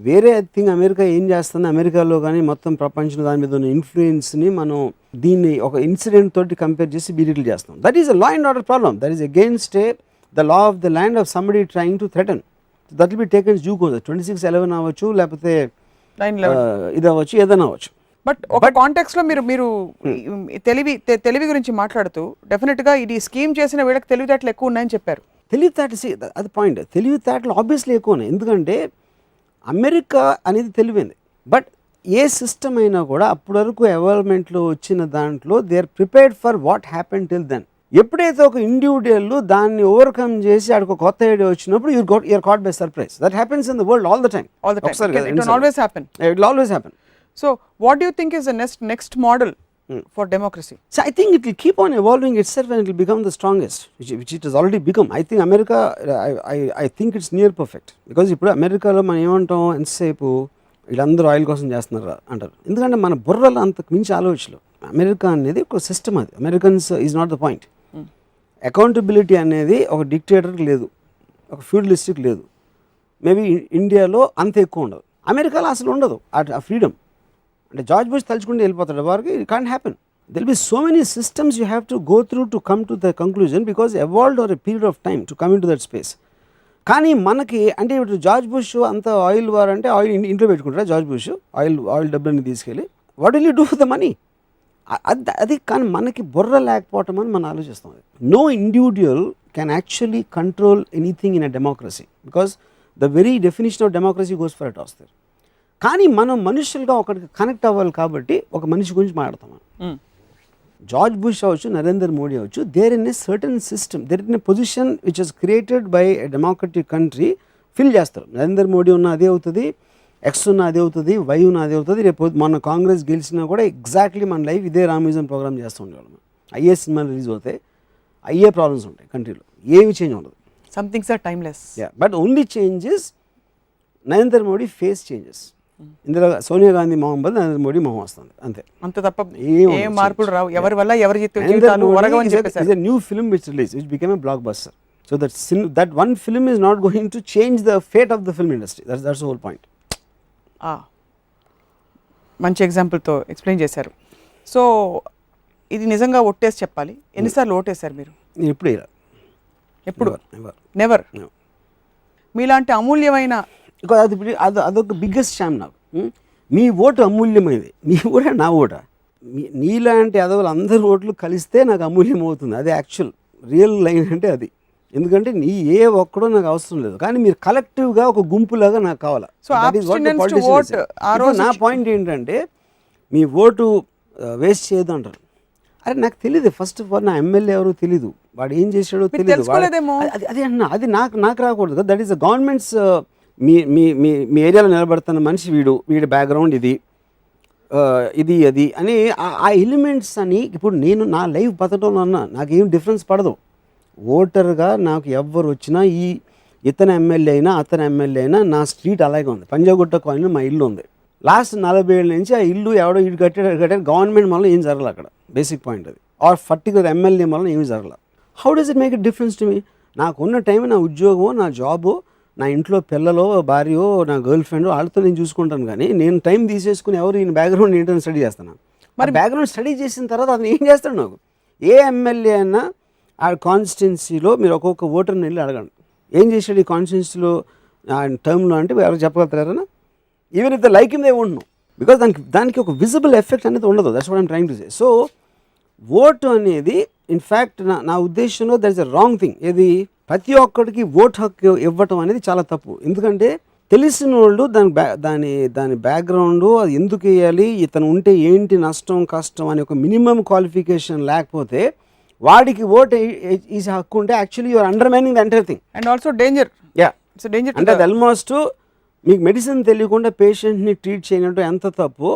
వేరే థింగ్ అమెరికా ఏం చేస్తుంది, అమెరికాలో కానీ మొత్తం ప్రపంచం దాని మీద ఉన్న ఇన్ఫ్లుయెన్స్ని మనం దీన్ని ఒక ఇన్సిడెంట్ తోటి కంపేర్ చేసి బీరిట్లు చేస్తాం. That is a law and order problem. That is against the law of the land of somebody trying to threaten. That will be taken due course. 26/11 అవ్వచ్చు, లేకపోతే ఇది అవ్వచ్చు, ఏదైనా అవ్వచ్చు. బట్ ఒక కాంటెక్స్ట్ లో మీరు తెలివి గురించి మాట్లాడుతూ డెఫినెట్ గా ఇది స్కీమ్ చేసిన వీళ్ళకి తెలివితేటలు ఎక్కువ ఉన్నాయని చెప్పారు. తెలివితేటలు అది పాయింట్. తెలివితేటలు ఆబ్వియస్లీ ఎక్కువ ఉన్నాయి, ఎందుకంటే అమెరికా అనేది తెలివైంది. బట్ ఏ సిస్టమ్ అయినా కూడా అప్పటి వరకు ఎవాల్వ్మెంట్లో వచ్చిన దాంట్లో they are prepared for what happen till then. ఎప్పుడైతే ఒక ఇండివిజువల్ దాన్ని ఓవర్కమ్ చేసి ఆడికి ఒక కొత్త ఐడియా వచ్చినప్పుడు you're caught by surprise. That happens in the world all the time. It will always happen. So what do you think is the next model for democracy? So I think it will keep on evolving itself and it will become the strongest, which it has already become. I think America, I think it's near perfect. Because ఇప్పుడు అమెరికాలో మనం ఏమంటాం, ఎంతసేపు వీళ్ళందరూ oil కోసం చేస్తున్నారు అంటారు. ఎందుకంటే మన బుర్రలో అంతకు మించి ఆలోచనలు. అమెరికా అనేది ఒక సిస్టమ్, అది Americans is not the point. Accountability అనేది ఒక డిక్టేటర్కి లేదు, ఒక ఫ్యూడలిస్టిక్ లేదు. మేబీ ఇండియాలో అంత ఎక్కువ ఉండదు, అమెరికాలో అసలు ఉండదు ఆ ఫ్రీడమ్. అంటే జార్జ్ బుష్ తలుచుకుంటే వెళ్ళిపోతాడు వారికి. It can't happen. There be so many systems you have to go through to come to the conclusion because evolved over a period of time to come into that space. కానీ మనకి అంటే ఇప్పుడు George Bush అంత oil war అంటే oil ఇంట్లో పెట్టుకుంటారా George Bush oil డబ్బులని తీసుకెళ్ళి what will you do for the money? అది కానీ మనకి బుర్ర లేకపోవటం అని మనం ఆలోచిస్తాం. No individual can actually control anything in a democracy because the very definition of democracy goes for at వస్తారు. కానీ మనం మనుషులుగా ఒకరికి కనెక్ట్ అవ్వాలి కాబట్టి ఒక మనిషి గురించి మాట్లాడతాం. జార్జ్ బుష్ అవ్వచ్చు, నరేంద్ర మోడీ అవ్వచ్చు, there in a certain system, there in a position which is created by a democratic country fill చేస్తారు. నరేంద్ర మోడీ ఉన్న అదే అవుతుంది, ఎక్స్ ఉన్న అదే అవుతుంది, వై ఉన్న అదే అవుతుంది. రేపు మన కాంగ్రెస్ గెలిచినా కూడా ఎగ్జాక్ట్లీ మన లైఫ్ ఇదే రామ్యూజియం ప్రోగ్రామ్ చేస్తూ ఉండేవాళ్ళం. అయ్యే సినిమాలు రిలీజ్ అవుతాయి, అయ్యే ప్రాబ్లమ్స్ ఉంటాయి కంట్రీలో, ఏమి చేంజ్ ఉండదు. Some things are timeless. But only changes Narendra Modi face changes. ఇందులో సోనియా గాంధీ మొహం బదులు నరేంద్ర మోడీ మొహం వస్తుంది, అంతే. అంత తప్ప ఏం మార్పులు రావు. ఎవరి వల్ల ఎవరి జీవితాలు ఒరగవని చెప్పేశారు. It's a new film which released, which became a blockbuster. So that one film is not going to change the fate of the film industry. That's the whole point. మంచి ఎగ్జాంపుల్తో ఎక్స్ప్లెయిన్ చేశారు. సో ఇది నిజంగా ఓటేసి చెప్పాలి, ఎన్నిసార్లు ఓటేశారు మీరు? ఎప్పుడు నెవర్. మీలాంటి అమూల్యమైన అదొక బిగ్గెస్ట్ షామ్ నాకు. మీ ఓటు అమూల్యమైనది, మీ ఓట నా ఓట. నీలాంటి అదవులు అందరి ఓట్లు కలిస్తే నాకు అమూల్యం అవుతుంది. అది యాక్చువల్ రియల్ లైన్ అంటే అది. ఎందుకంటే ఏ ఒక్కడో నాకు అవసరం లేదు, కానీ మీరు కలెక్టివ్గా ఒక గుంపులాగా నాకు కావాలా. So, abstinence to vote, ఆ రోజు నా పాయింట్ ఏంటంటే మీ ఓటు వేస్ట్ చేయదు అంటారు. అరే నాకు తెలియదు, ఫస్ట్ ఆఫ్ ఆల్ నా ఎమ్మెల్యే ఎవరో తెలీదు, వాడు ఏం చేశాడో తెలియదు, తెలుసుకోలేదేమో. అది అన్నా అది నాకు రాకూడదు. That is the governments. మీ మీ మీ మీ ఏరియాలో నిలబడుతున్న మనిషి వీడి బ్యాక్గ్రౌండ్ ఇది అది అని ఆ ఎలిమెంట్స్ అని. ఇప్పుడు నేను నా లైఫ్ బతకడంలో అన్నా నాకేం డిఫరెన్స్ పడదు. ఓటర్గా నాకు ఎవ్వరు వచ్చినా ఇతను ఎమ్మెల్యే అయినా అతను ఎమ్మెల్యే అయినా నా స్ట్రీట్ అలాగే ఉంది. పంజాగుట్ట కాలనీ మా ఇల్లు ఉంది. లాస్ట్ 40 ఏళ్ళ నుంచి ఆ ఇల్లు ఎవడో ఇటు కట్టాడు గవర్నమెంట్ వల్ల ఏం జరగలేదు అక్కడ. బేసిక్ పాయింట్ అది. ఆర్ పర్టికులర్ ఎమ్మెల్యే వల్ల ఏమి జరగలేదు. How does it make it difference to me? నాకున్న టైం, నా ఉద్యోగం, నా జాబు, నా ఇంట్లో పిల్లలో, భార్యో, నా గర్ల్ ఫ్రెండ్, వాళ్ళతో నేను చూసుకుంటాను. కానీ నేను టైం తీసేసుకుని ఎవరు ఈయన బ్యాక్గ్రౌండ్ ఏంటని స్టడీ చేస్తాను. మరి బ్యాక్గ్రౌండ్ స్టడీ చేసిన తర్వాత అతను ఏం చేస్తాడు? నాకు ఏ ఎమ్మెల్యే అయినా ఆ కాన్స్టిట్యున్సీలో మీరు ఒక్కొక్క ఓటర్ని వెళ్ళి అడగండి, ఏం చేశాడు ఈ కాన్స్టిట్యున్సీలో టర్మ్లో అంటే ఎవరు చెప్పగలుగుతారా? Even if the like in they won't know, because దానికి ఒక విజిబుల్ ఎఫెక్ట్ అనేది ఉండదు. That's what I'm trying to say. So vote అనేది ఇన్ఫ్యాక్ట్ నా ఉద్దేశంలో that is a wrong thing. ఇది ప్రతి ఒక్కడికి ఓటు హక్కు ఇవ్వటం అనేది చాలా తప్పు. ఎందుకంటే తెలిసిన వాళ్ళు దాని బ్యాక్గ్రౌండ్, అది ఎందుకు వేయాలి, ఇతను ఉంటే ఏంటి నష్టం కష్టం అని ఒక మినిమం క్వాలిఫికేషన్ లేకపోతే వాడికి ఓటు ఈజ్ హక్కు ఉంటే actually you're undermining the entire thing. And also danger. Yeah, it's danger. అంటే అది ఆల్మోస్ట్ మీకు మెడిసిన్ తెలియకుండా పేషెంట్ని ట్రీట్ చేయనట్టు ఎంత తప్పు,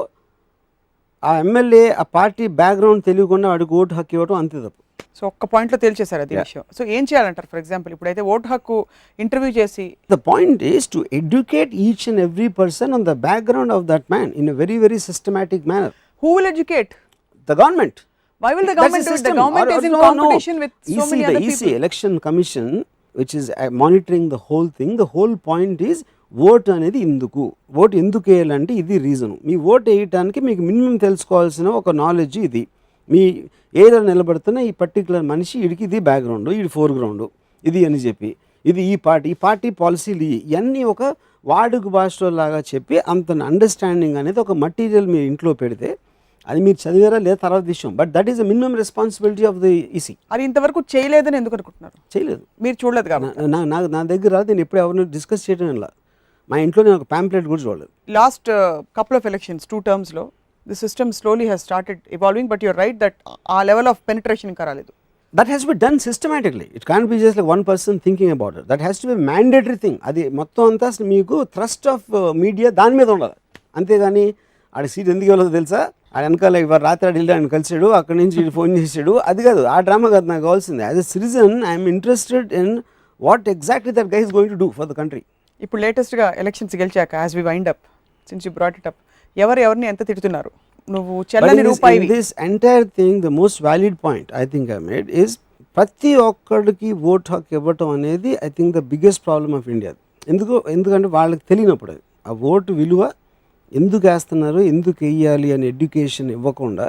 ఆ ఎమ్మెల్యే ఆ పార్టీ బ్యాక్గ్రౌండ్ తెలియకుండా వాడికి ఓటు హక్కు ఇవ్వడం అంతే తప్పు. సో ఒక్క పాయింట్లో తేల్చేశారు అది విషయం. సో ఏం చేయాలంటారు? ఫర్ ఎగ్జాంపుల్ ఇప్పుడైతే ఓటు హక్కు ఇంటర్వ్యూ చేసి, the point is to educate each and every person on the background of that man in a very very systematic manner. Who will educate? The government. Why will the government do it? The government is in competition with so many other people. The election commission which is monitoring the whole thing, the whole point is vote అనేది vote ఎందుకు వేయాలంటే ఇది reason. మీ vote వేయటానికి మీకు minimum తెలుసుకోవాల్సిన ఒక knowledge ఇది. మీ ఏరియాలో నిలబడుతున్న ఈ పర్టికులర్ మనిషి వీడికి ఇది బ్యాక్గ్రౌండ్, ఇది ఫోర్గ్రౌండ్, ఇది అని చెప్పి, ఇది ఈ పార్టీ పాలసీలు ఇవన్నీ ఒక వాడుక భాషలో లాగా చెప్పి అంత అండర్స్టాండింగ్ అనేది ఒక మటీరియల్ మీ ఇంట్లో పెడితే అది మీరు చదివారా లేదా తర్వాత విషయం. But that is the minimum responsibility of the EC. అది ఇంతవరకు చేయలేదని ఎందుకు అనుకుంటున్నారు? చేయలేదు, మీరు చూడలేదు కాబట్టి. నా దగ్గర నేను ఎప్పుడు ఎవరిని డిస్కస్ చేయడం ఇలా, మా ఇంట్లో నేను ఒక ప్యాంప్లెట్ కూడా చూడలేదు. Last couple of elections 2 terms లో the system slowly has started evolving, but you're right that ఆ లెవెల్ ఆఫ్ పెనిట్రేషన్ ఇంకా రాలేదు. That has to be done systematically. It can't be just like one person thinking about it. That has to be a mandatory thing. అది మొత్తం అంతా మీకు thrust of media దాని మీద ఉండాలి. అంతేగాని ఆడ సీట్ ఎందుకు ఇవ్వలేదో తెలుసా, ఆడ వెనకాల ఇవాళ రాత్రి వెళ్ళి ఆయన కలిసాడు, అక్కడి నుంచి ఫోన్ చేసాడు, అది కాదు, ఆ డ్రామా కాదు నాకు కావాల్సింది. As a citizen I'm interested in what exactly that guy is going to do for the country. ఇప్పుడు లేటెస్ట్గా ఎలక్షన్స్ గెలిచాక as we wind up, since you brought it up, ఎవరిని ఎంత తిడుతున్నారు? నువ్వు చెల్లని రూపాయి. This entire thing the most valid point I think I made is ప్రతి ఒక్కడికి ఓట్ హక్కు ఇవ్వటం అనేది I think the biggest problem of India. ఎందుకంటే వాళ్ళకి తెలియనప్పుడు అది ఆ ఓటు విలువ ఎందుకు వేస్తున్నారు, ఎందుకు వేయాలి అని ఎడ్యుకేషన్ ఇవ్వకుండా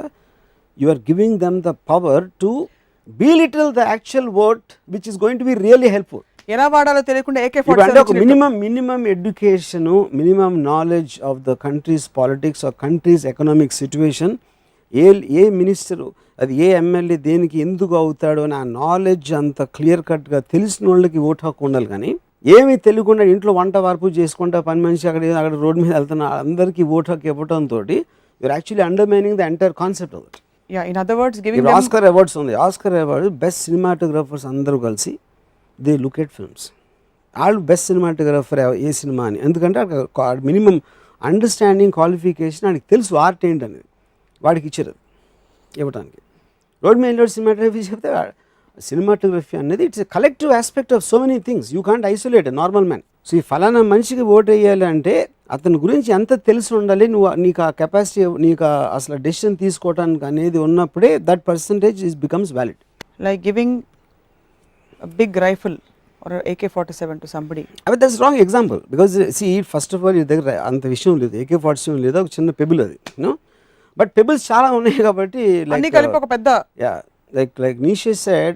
you are giving them the power to belittle the actual vote which is going to be really helpful. ఎలా వాడాలో తెలియకుండా అంటే ఒక minimum education, minimum knowledge of the country's politics or country's economic situation, a minister అది a MLA దేనికి ఎందుకు అవుతాడు అని ఆ నాలెడ్జ్ అంత క్లియర్ కట్గా తెలిసిన వాళ్ళకి ఓటు హక్కు ఉండాలి. కానీ ఏమీ తెలియకుండా ఇంట్లో వంట వార్పు చేసుకుంటా పని మనిషి అక్కడ రోడ్డు మీద వెళ్తున్న అందరికీ ఓటు హక్కు ఇవ్వడంతో you're actually undermining the entire concept of it. in other words giving them Oscar awards ఉంది. ఆస్కర్ అవార్డు బెస్ట్ సినిమాటోగ్రాఫర్స్ అందరూ కలిసి దే లుక్ ఎట్ ఫిల్మ్స్. వాళ్ళు బెస్ట్ సినిమాటోగ్రాఫర్ ఏ సినిమా అని, ఎందుకంటే మినిమం అండర్స్టాండింగ్ క్వాలిఫికేషన్ వాడికి తెలుసు ఆర్ట్ ఏంటనేది, వాడికి ఇచ్చారు ఇవ్వడానికి. రోడ్ మీద సినిమాటోగ్రఫీ చెప్తే సినిమాటోగ్రఫీ అనేది it's collective aspect of so many things, you can't isolate normal man. So ఈ ఫలానా మనిషికి ఓటు వేయాలి అంటే అతని గురించి ఎంత తెలిసి ఉండాలి, నీకు ఆ కెపాసిటీ, నీకు అసలు డెసిషన్ తీసుకోవడానికి అనేది ఉన్నప్పుడే that percentage is becomes valid. Like giving big rifle or AK-47 to somebody. అవి that's wrong example because see first of all ఈ దగ్గర అంత విషయం లేదు, AK-47 లేదు, ఒక చిన్న పెబుల్ అది, యూనో. బట్ పెబుల్స్ చాలా ఉన్నాయి కాబట్టి అన్ని కలిపి ఒక పెద్ద like Nietzsche said,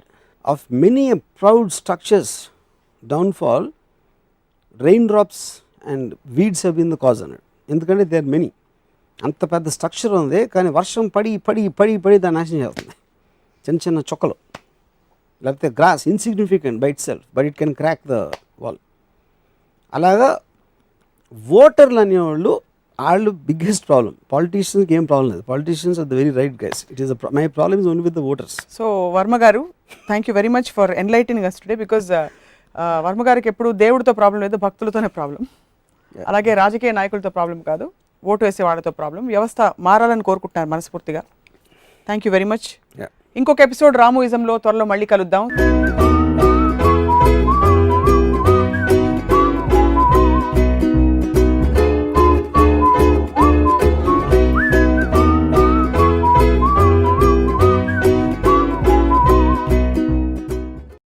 of many a proud structures downfall, raindrops and weeds have been the cause అన్నాడు. ఎందుకంటే దే ఆర్ మెనీ, అంత పెద్ద స్ట్రక్చర్ ఉంది కానీ వర్షం పడి పడి పడి పడి దాన్ని నాశనం చేస్తుంది, చిన్న చిన్న చొక్కలు. లేకపోతే grass insignificant by itself but it can crack the wall. అలాగా ఓటర్లు అనేవాళ్ళు వాళ్ళు బిగ్గెస్ట్ ప్రాబ్లం. పాలిటీషియన్స్కి ఏం ప్రాబ్లం లేదు. Politicians are the very right guys. It is my problem is only with the voters. So Varma garu, thank you very much for enlightening us today. Because Varma గారికి ఎప్పుడు దేవుడితో problem లేదు, భక్తులతోనే ప్రాబ్లం. అలాగే రాజకీయ నాయకులతో ప్రాబ్లం కాదు, ఓటు వేసే వాళ్ళతో ప్రాబ్లం. వ్యవస్థ మారాలని కోరుకుంటున్నారు మనస్ఫూర్తిగా. Thank you very much. ఇంకొక ఎపిసోడ్ రామోయిజంలో త్వరలో మళ్ళీ కలుద్దాం.